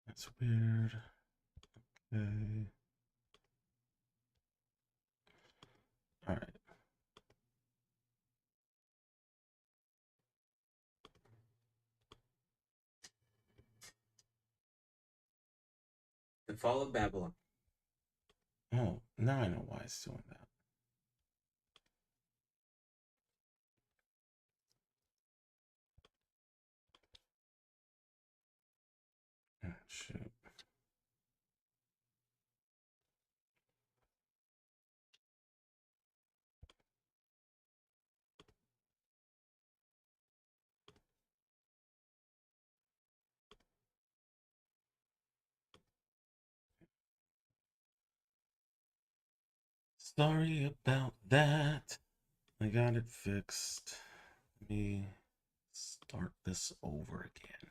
That's weird. Okay. All right. The fall of Babylon. Oh, now I know why it's doing that. Oh, shoot. Sorry about that. I got it fixed. Let me start this over again.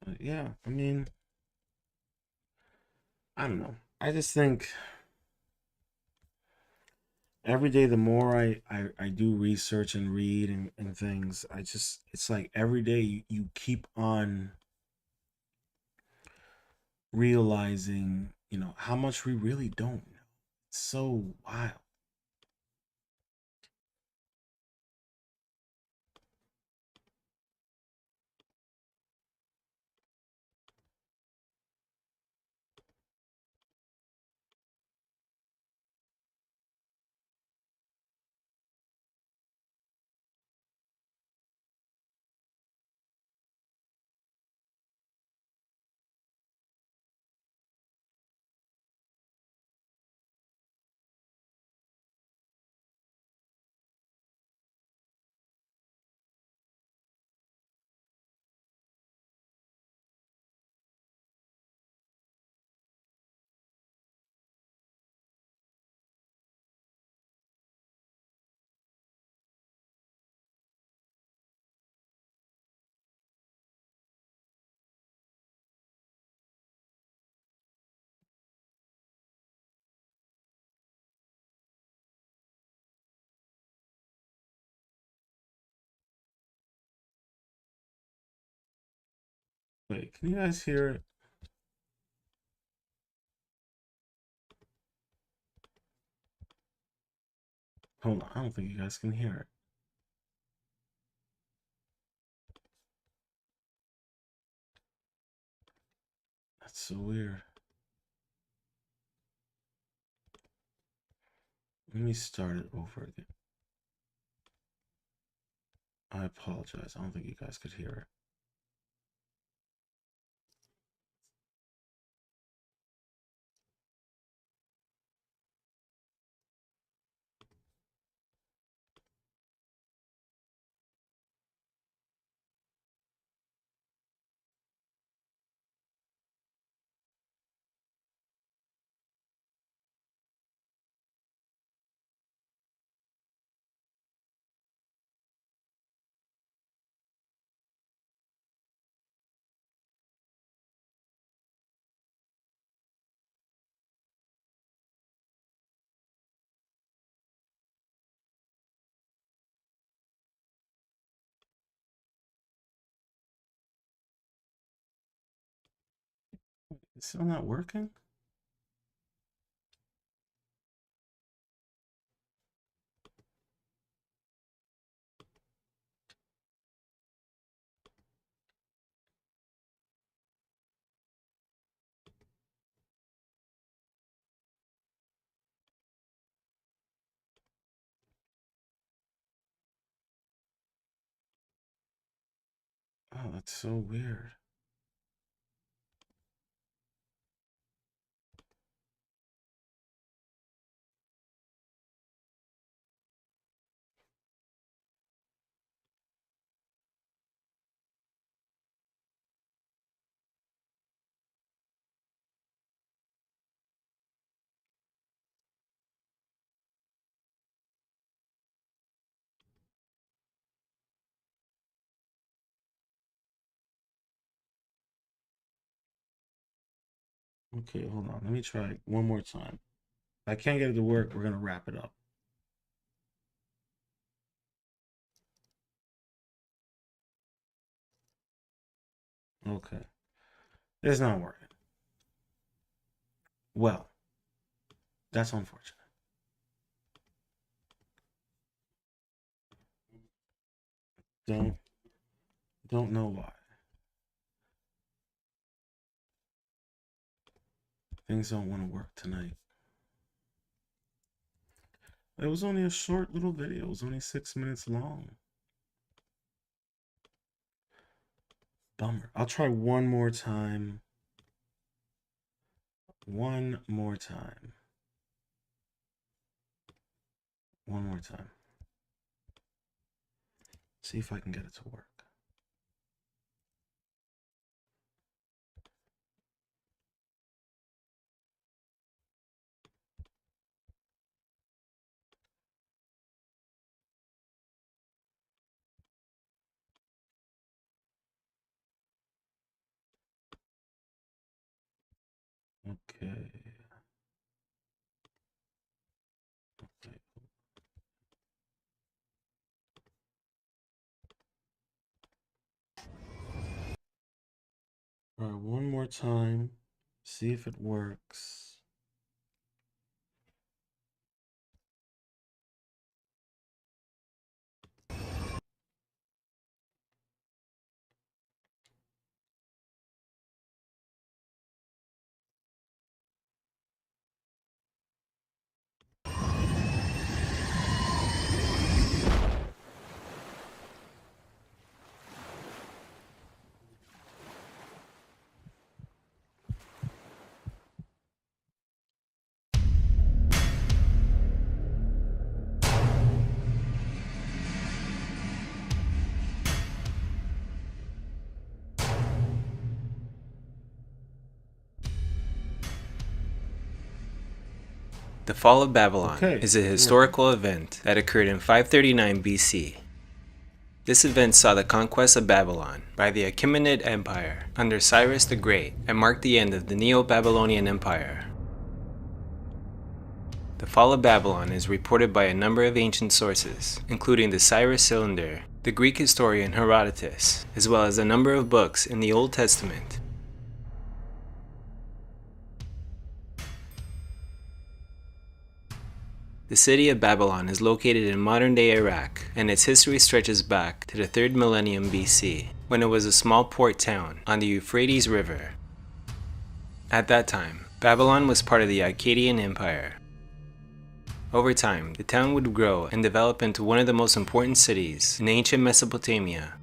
But yeah, I mean, I don't know. I just think every day the more I do research and read and things, it's like every day you keep on realizing, how much we really don't know. It's so wild. Wait, can you guys hear it? Hold on, I don't think you guys can hear it. That's so weird. Let me start it over again. I apologize. I don't think you guys could hear it. It's still not working? Oh, that's so weird. Okay, hold on. Let me try one more time. If I can't get it to work, we're gonna wrap it up. Okay. It's not working. Well, that's unfortunate. Don't know why. Things don't want to work tonight. It was only a short little video. It was only 6 minutes long. Bummer. I'll try one more time. One more time. One more time. See if I can get it to work. Okay. Okay. All right, one more time. See if it works. The fall of Babylon Okay, is a historical event that occurred in 539 BC. This event saw the conquest of Babylon by the Achaemenid Empire under Cyrus the Great and marked the end of the Neo-Babylonian Empire. The fall of Babylon is reported by a number of ancient sources, including the Cyrus Cylinder, the Greek historian Herodotus, as well as a number of books in the Old Testament. The city of Babylon is located in modern-day Iraq, and its history stretches back to the 3rd millennium BC, when it was a small port town on the Euphrates River. At that time, Babylon was part of the Akkadian Empire. Over time, the town would grow and develop into one of the most important cities in ancient Mesopotamia.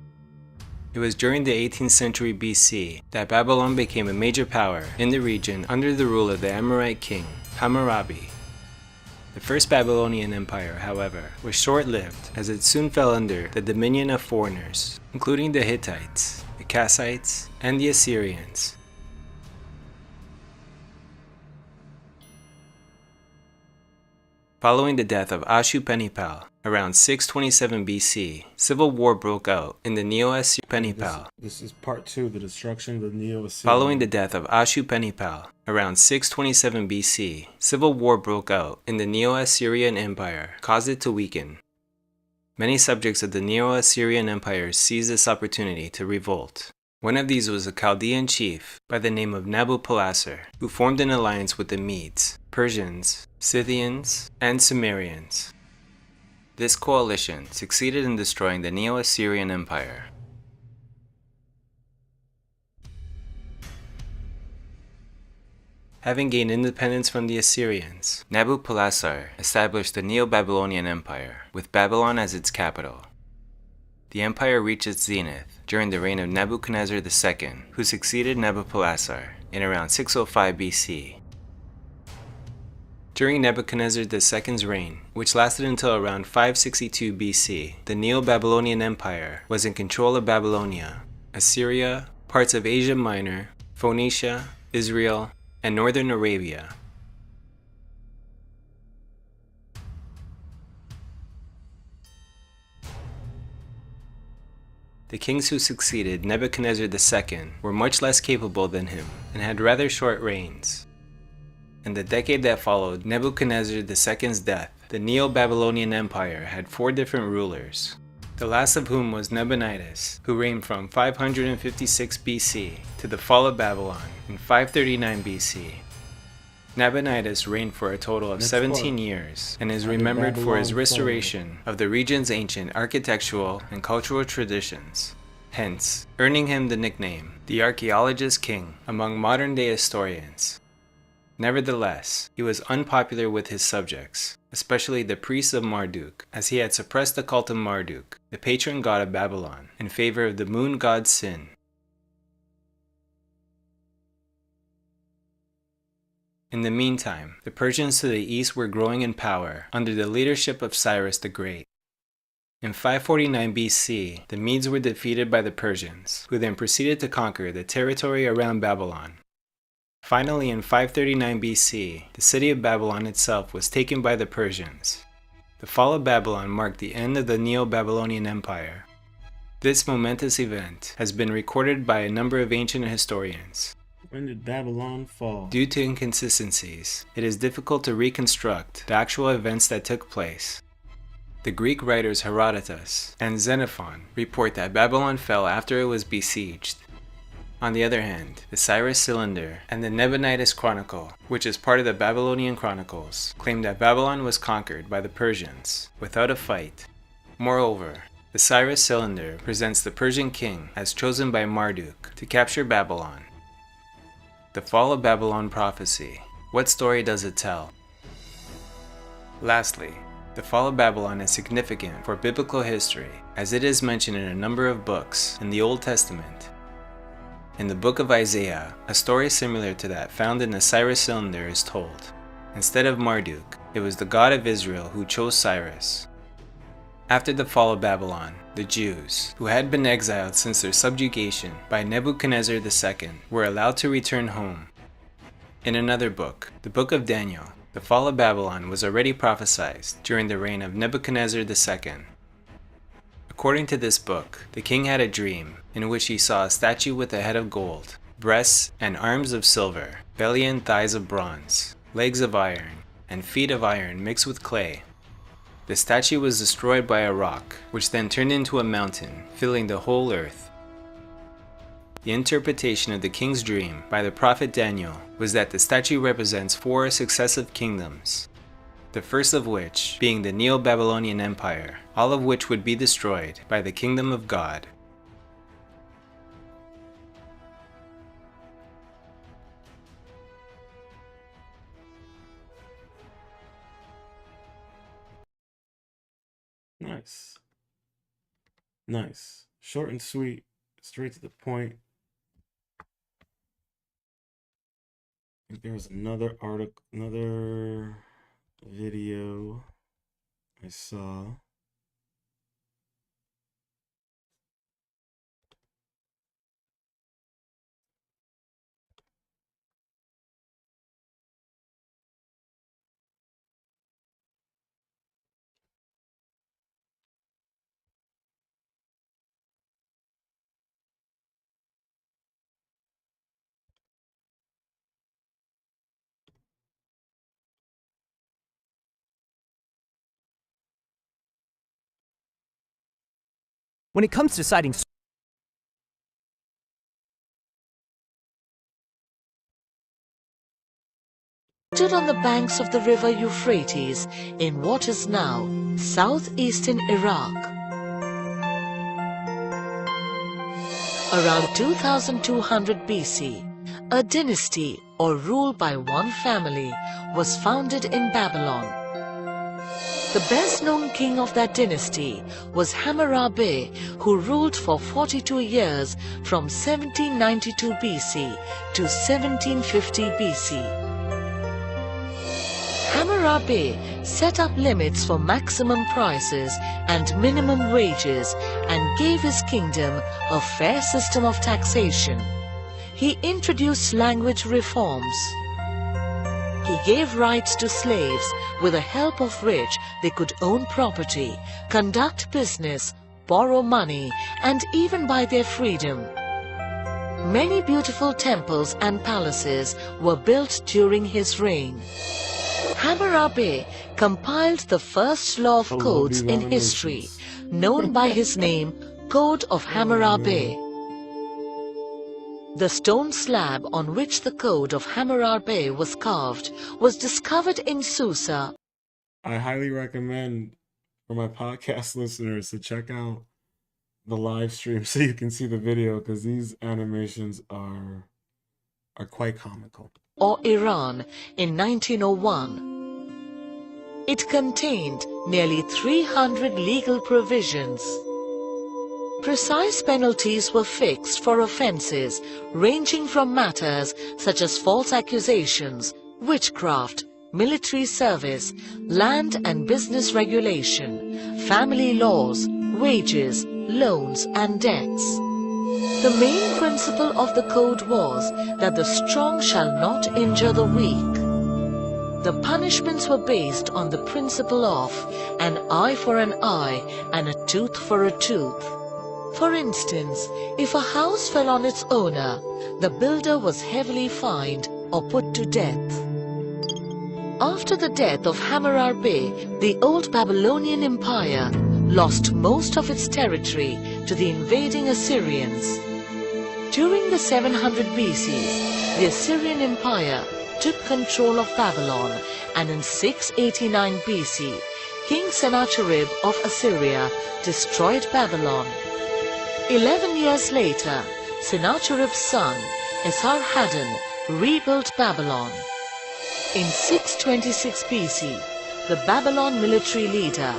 It was during the 18th century BC that Babylon became a major power in the region under the rule of the Amorite king, Hammurabi. The First Babylonian Empire, however, was short-lived as it soon fell under the dominion of foreigners, including the Hittites, the Kassites, and the Assyrians. Following the death of Ashurbanipal around 627 BC, civil war broke out in the Neo-Assyrian. This is part 2, the destruction of the Neo-Assyrian. Following the death of Ashurbanipal around 627 BC, civil war broke out in the Neo-Assyrian Empire, caused it to weaken. Many subjects of the Neo-Assyrian Empire seized this opportunity to revolt. One of these was a Chaldean chief by the name of Nabopolassar, who formed an alliance with the Medes, Persians, Scythians, and Sumerians. This coalition succeeded in destroying the Neo-Assyrian Empire. Having gained independence from the Assyrians, Nabopolassar established the Neo-Babylonian Empire, with Babylon as its capital. The empire reached its zenith during the reign of Nebuchadnezzar II, who succeeded Nabopolassar in around 605 BC. During Nebuchadnezzar II's reign, which lasted until around 562 BC, the Neo-Babylonian Empire was in control of Babylonia, Assyria, parts of Asia Minor, Phoenicia, Israel, and northern Arabia. The kings who succeeded Nebuchadnezzar II were much less capable than him and had rather short reigns. In the decade that followed Nebuchadnezzar II's death, the Neo-Babylonian Empire had 4 different rulers, the last of whom was Nabonidus, who reigned from 556 BC to the fall of Babylon in 539 BC. Nabonidus reigned for a total of 17 years and is remembered for his restoration of the region's ancient architectural and cultural traditions, hence earning him the nickname, the Archaeologist King, among modern-day historians. Nevertheless, he was unpopular with his subjects, especially the priests of Marduk, as he had suppressed the cult of Marduk, the patron god of Babylon, in favor of the moon god Sin. In the meantime, the Persians to the east were growing in power under the leadership of Cyrus the Great. In 549 BC, the Medes were defeated by the Persians, who then proceeded to conquer the territory around Babylon. Finally, in 539 BC, the city of Babylon itself was taken by the Persians. The fall of Babylon marked the end of the Neo-Babylonian Empire. This momentous event has been recorded by a number of ancient historians. When did Babylon fall? Due to inconsistencies, it is difficult to reconstruct the actual events that took place. The Greek writers Herodotus and Xenophon report that Babylon fell after it was besieged. On the other hand, the Cyrus Cylinder and the Nabonidus Chronicle, which is part of the Babylonian Chronicles, claim that Babylon was conquered by the Persians without a fight. Moreover, the Cyrus Cylinder presents the Persian king as chosen by Marduk to capture Babylon. The Fall of Babylon Prophecy. What story does it tell? Lastly, the Fall of Babylon is significant for biblical history, as it is mentioned in a number of books in the Old Testament. In the book of Isaiah, a story similar to that found in the Cyrus Cylinder is told. Instead of Marduk, it was the God of Israel who chose Cyrus. After the fall of Babylon, the Jews, who had been exiled since their subjugation by Nebuchadnezzar II, were allowed to return home. In another book, the book of Daniel, the fall of Babylon was already prophesied during the reign of Nebuchadnezzar II. According to this book, the king had a dream in which he saw a statue with a head of gold, breasts and arms of silver, belly and thighs of bronze, legs of iron, and feet of iron mixed with clay. The statue was destroyed by a rock, which then turned into a mountain, filling the whole earth. The interpretation of the king's dream by the prophet Daniel was that the statue represents 4 successive kingdoms, the first of which being the Neo-Babylonian Empire, all of which would be destroyed by the kingdom of God. Nice. Nice. Short and sweet, straight to the point. I think there was another article, another video I saw. When it comes to citing Stood on the banks of the river Euphrates in what is now southeastern Iraq. Around 2200 BC, a dynasty or rule by one family was founded in Babylon. The best-known king of that dynasty was Hammurabi, who ruled for 42 years from 1792 BC to 1750 BC. Hammurabi set up limits for maximum prices and minimum wages and gave his kingdom a fair system of taxation. He introduced language reforms. He gave rights to slaves, with the help of which they could own property, conduct business, borrow money, and even buy their freedom. Many beautiful temples and palaces were built during his reign. Hammurabi compiled the first law of codes in history, known by his name, Code of Hammurabi. The stone slab on which the Code of Hammurabi was carved was discovered in Susa. I highly recommend for my podcast listeners to check out the live stream so you can see the video, because these animations are quite comical. Or Iran in 1901. It contained nearly 300 legal provisions. Precise penalties were fixed for offences ranging from matters such as false accusations, witchcraft, military service, land and business regulation, family laws, wages, loans and debts. The main principle of the code was that the strong shall not injure the weak. The punishments were based on the principle of an eye for an eye and a tooth for a tooth. For instance, if a house fell on its owner, the builder was heavily fined or put to death. After the death of Hammurabi, the old Babylonian Empire lost most of its territory to the invading Assyrians. During the 700 BC, the Assyrian Empire took control of Babylon, and in 689 BC, King Sennacherib of Assyria destroyed Babylon. 11 years later, Sennacherib's son, Esarhaddon, rebuilt Babylon. In 626 BC, the Babylon military leader,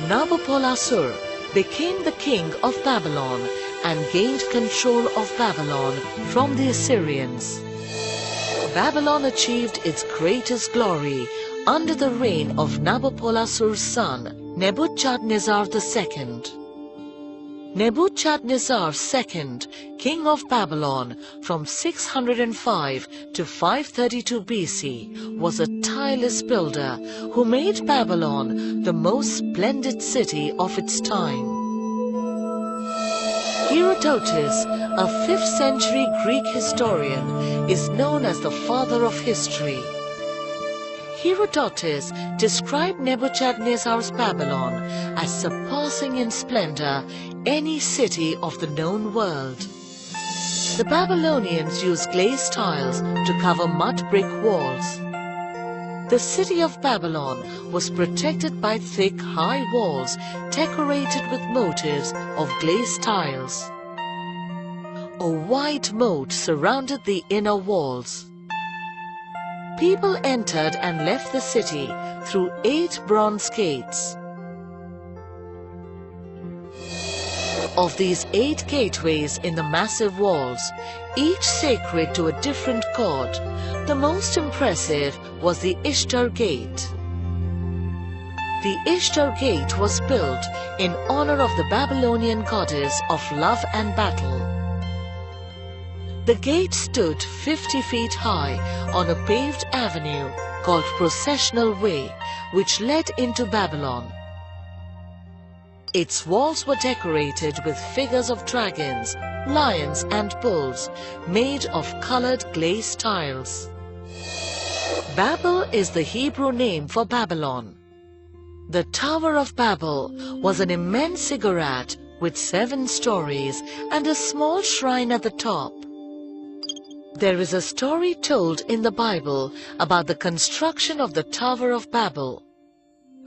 Nabopolassar, became the king of Babylon and gained control of Babylon from the Assyrians. Babylon achieved its greatest glory under the reign of Nabopolassar's son, Nebuchadnezzar II. Nebuchadnezzar II, king of Babylon from 605 to 532 BC, was a tireless builder who made Babylon the most splendid city of its time. Herodotus, a 5th century Greek historian, is known as the father of history. Herodotus described Nebuchadnezzar's Babylon as surpassing in splendor any city of the known world. The Babylonians used glazed tiles to cover mud brick walls. The city of Babylon was protected by thick, high walls decorated with motifs of glazed tiles. A wide moat surrounded the inner walls. People entered and left the city through 8 bronze gates. Of these 8 gateways in the massive walls, each sacred to a different god, the most impressive was the Ishtar Gate. The Ishtar Gate was built in honor of the Babylonian goddess of love and battle. The gate stood 50 feet high on a paved avenue called Processional Way, which led into Babylon. Its walls were decorated with figures of dragons, lions and bulls made of colored glazed tiles. Babel is the Hebrew name for Babylon. The Tower of Babel was an immense ziggurat with 7 stories and a small shrine at the top. There is a story told in the Bible about the construction of the Tower of Babel.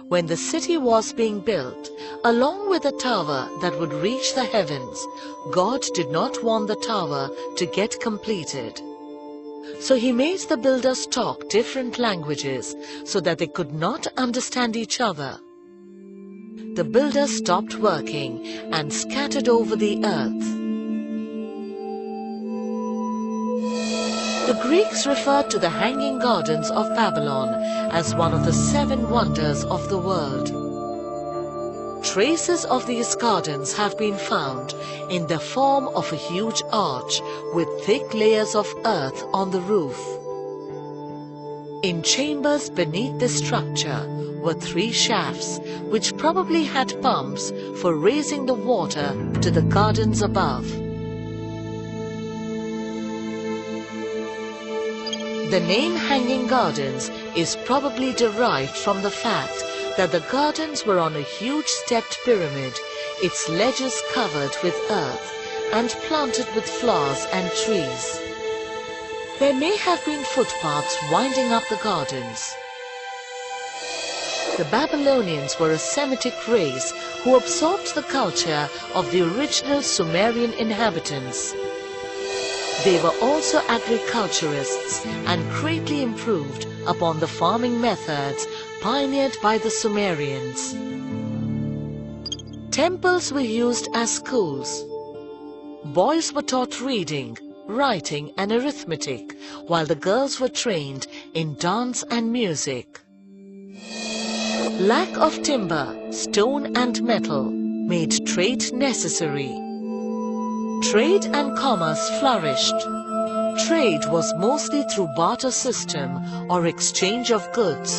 When the city was being built, along with a tower that would reach the heavens, God did not want the tower to get completed. So he made the builders talk different languages so that they could not understand each other. The builders stopped working and scattered over the earth. The Greeks referred to the Hanging Gardens of Babylon as one of the 7 wonders of the world. Traces of these gardens have been found in the form of a huge arch with thick layers of earth on the roof. In chambers beneath the structure were 3 shafts which probably had pumps for raising the water to the gardens above. The name Hanging Gardens is probably derived from the fact that the gardens were on a huge stepped pyramid, its ledges covered with earth and planted with flowers and trees. There may have been footpaths winding up the gardens. The Babylonians were a Semitic race who absorbed the culture of the original Sumerian inhabitants. They were also agriculturists and greatly improved upon the farming methods pioneered by the Sumerians. Temples were used as schools. Boys were taught reading, writing and arithmetic, while the girls were trained in dance and music. Lack of timber, stone and metal made trade necessary. Trade and commerce flourished. Trade was mostly through barter system or exchange of goods.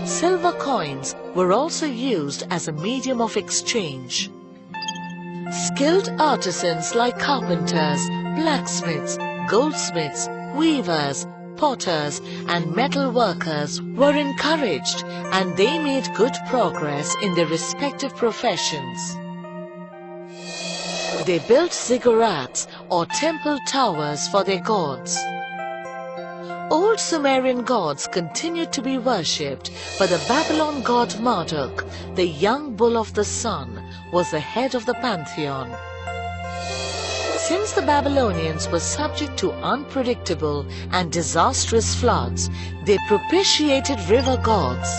Silver coins were also used as a medium of exchange. Skilled artisans like carpenters, blacksmiths, goldsmiths, weavers, potters and metal workers were encouraged, and they made good progress in their respective professions. They built ziggurats or temple towers for their gods. Old Sumerian gods continued to be worshipped, but the Babylon god Marduk, the young bull of the sun, was the head of the pantheon. Since the Babylonians were subject to unpredictable and disastrous floods, they propitiated river gods.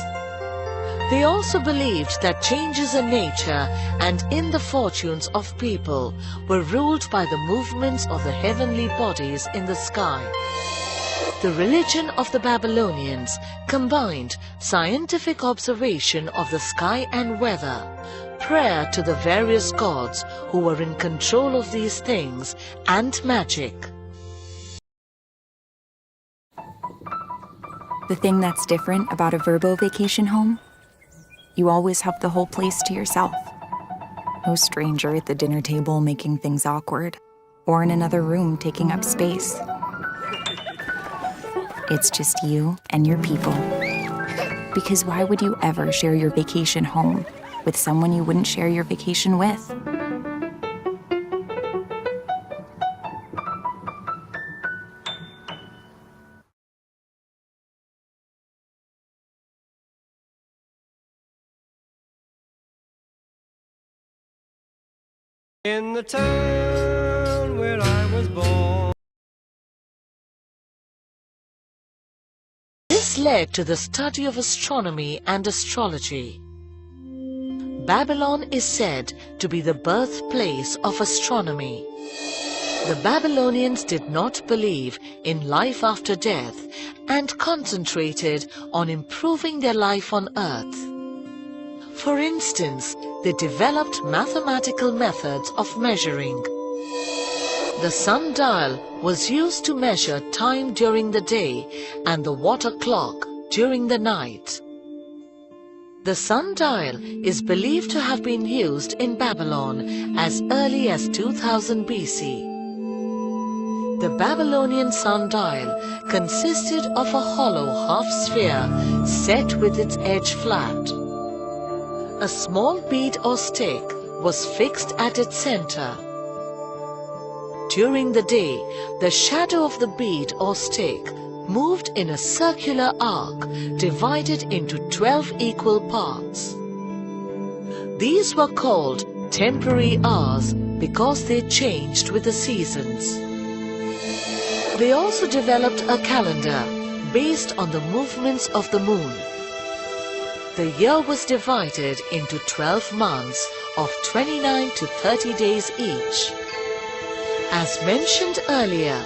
They also believed that changes in nature and in the fortunes of people were ruled by the movements of the heavenly bodies in the sky. The religion of the Babylonians combined scientific observation of the sky and weather, prayer to the various gods who were in control of these things, and magic. The thing that's different about a Verbo vacation home? You always have the whole place to yourself. No stranger at the dinner table making things awkward, or in another room taking up space. It's just you and your people. Because why would you ever share your vacation home with someone you wouldn't share your vacation with? In the town where I was born. This led to the study of astronomy and astrology. Babylon is said to be the birthplace of astronomy. The Babylonians did not believe in life after death and concentrated on improving their life on Earth. For instance, they developed mathematical methods of measuring. The sundial was used to measure time during the day and the water clock during the night. The sundial is believed to have been used in Babylon as early as 2000 BC. The Babylonian sundial consisted of a hollow half-sphere set with its edge flat. A small bead or stick was fixed at its center. During the day, the shadow of the bead or stick moved in a circular arc divided into 12 equal parts. These were called temporary hours because they changed with the seasons. They also developed a calendar based on the movements of the moon. The year was divided into 12 months of 29 to 30 days each. As mentioned earlier,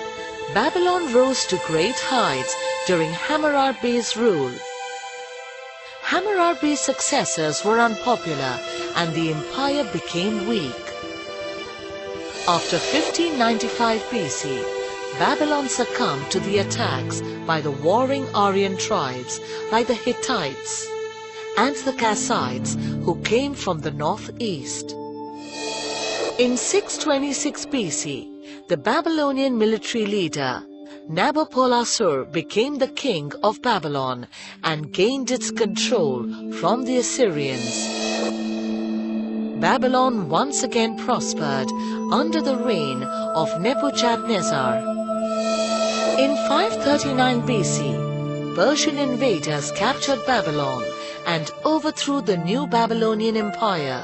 Babylon rose to great heights during Hammurabi's rule. Hammurabi's successors were unpopular and the empire became weak. After 1595 BC, Babylon succumbed to the attacks by the warring Aryan tribes like the Hittites and the Kassites who came from the northeast. In 626 BC, the Babylonian military leader Nabopolassar became the king of Babylon and gained its control from the Assyrians. Babylon once again prospered under the reign of Nebuchadnezzar. In 539 BC, Persian invaders captured Babylon and overthrew the new Babylonian Empire,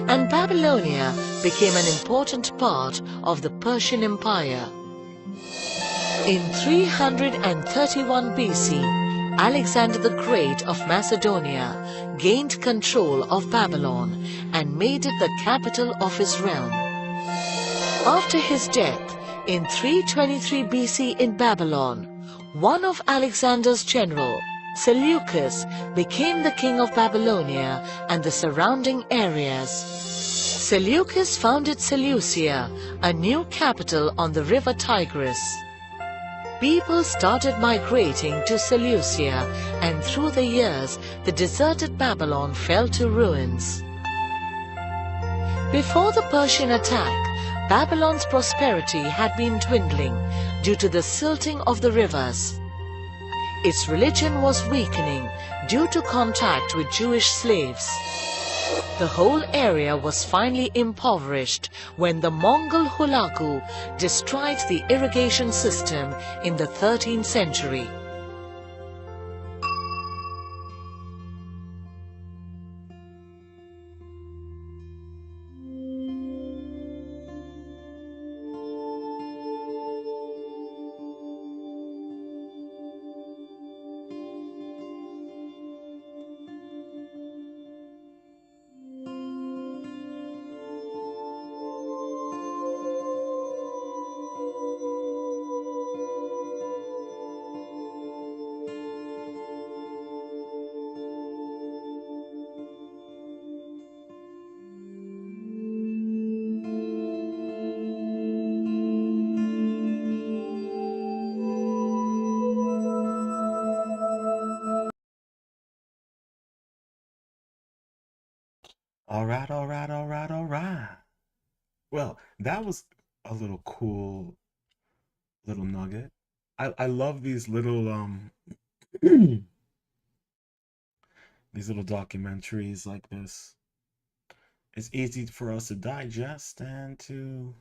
and Babylonia became an important part of the Persian Empire. In 331 BC, Alexander the Great of Macedonia gained control of Babylon and made it the capital of his realm. After his death, in 323 BC in Babylon, one of Alexander's generals, Seleucus, became the king of Babylonia and the surrounding areas. Seleucus founded Seleucia, a new capital on the river Tigris. People started migrating to Seleucia, and through the years, the deserted Babylon fell to ruins. Before the Persian attack, Babylon's prosperity had been dwindling due to the silting of the rivers. Its religion was weakening due to contact with Jewish slaves. The whole area was finally impoverished when the Mongol Hulagu destroyed the irrigation system in the 13th century. All right. Well, that was a little cool little nugget. I love these little these little documentaries like this. It's easy for us to digest and to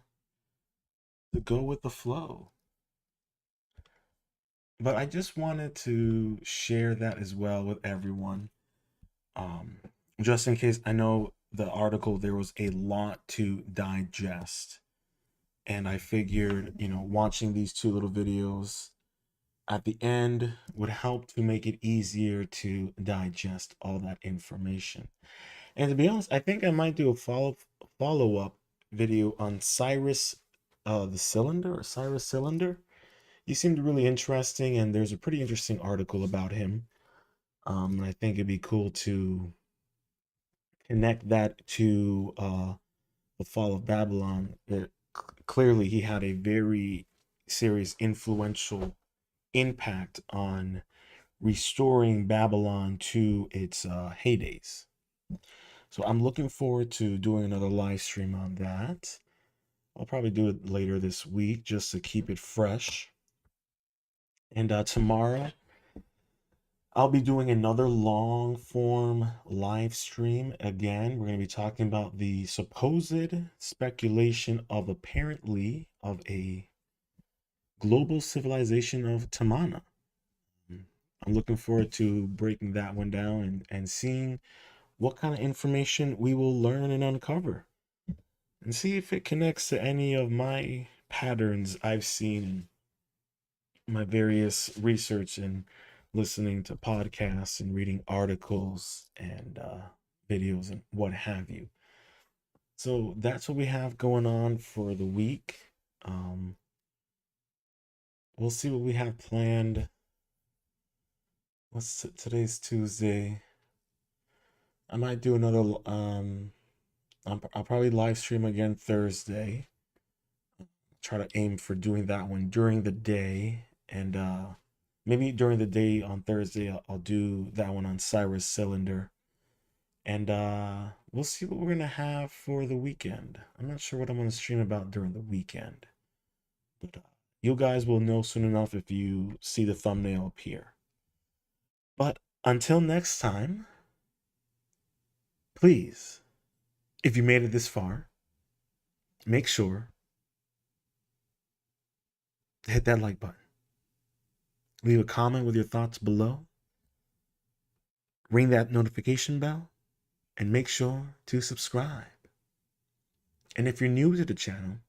go with the flow. But I just wanted to share that as well with everyone. Just in case, I know the article, there was a lot to digest. And I figured, watching these two little videos at the end would help to make it easier to digest all that information. And to be honest, I think I might do a follow up video on Cyrus, the cylinder, or Cyrus Cylinder. He seemed really interesting, and there's a pretty interesting article about him. And I think it'd be cool to connect that to the fall of Babylon. Clearly, he had a very serious, influential impact on restoring Babylon to its heydays. So I'm looking forward to doing another live stream on that. I'll probably do it later this week just to keep it fresh. And tomorrow, I'll be doing another long form live stream. Again, we're going to be talking about the supposed speculation of apparently of a global civilization of Tamana. I'm looking forward to breaking that one down and seeing what kind of information we will learn and uncover, and see if it connects to any of my patterns I've seen in my various research and listening to podcasts and reading articles and videos and what have you. So that's what we have going on for the week. We'll see what we have planned. Today's Tuesday. I might do another I'll probably live stream again Thursday. Try to aim for doing that one during the day, and maybe during the day on Thursday I'll do that one on Cyrus Cylinder, and we'll see what we're gonna have for the weekend. I'm not sure what I'm gonna stream about during the weekend, but you guys will know soon enough if you see the thumbnail appear. But until next time, please, if you made it this far, make sure to hit that like button. Leave a comment with your thoughts below. Ring that notification bell and make sure to subscribe. And if you're new to the channel,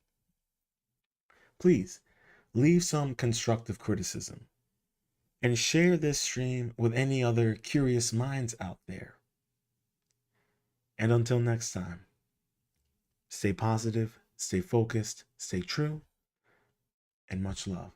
please leave some constructive criticism and share this stream with any other curious minds out there. And until next time, stay positive, stay focused, stay true, and much love.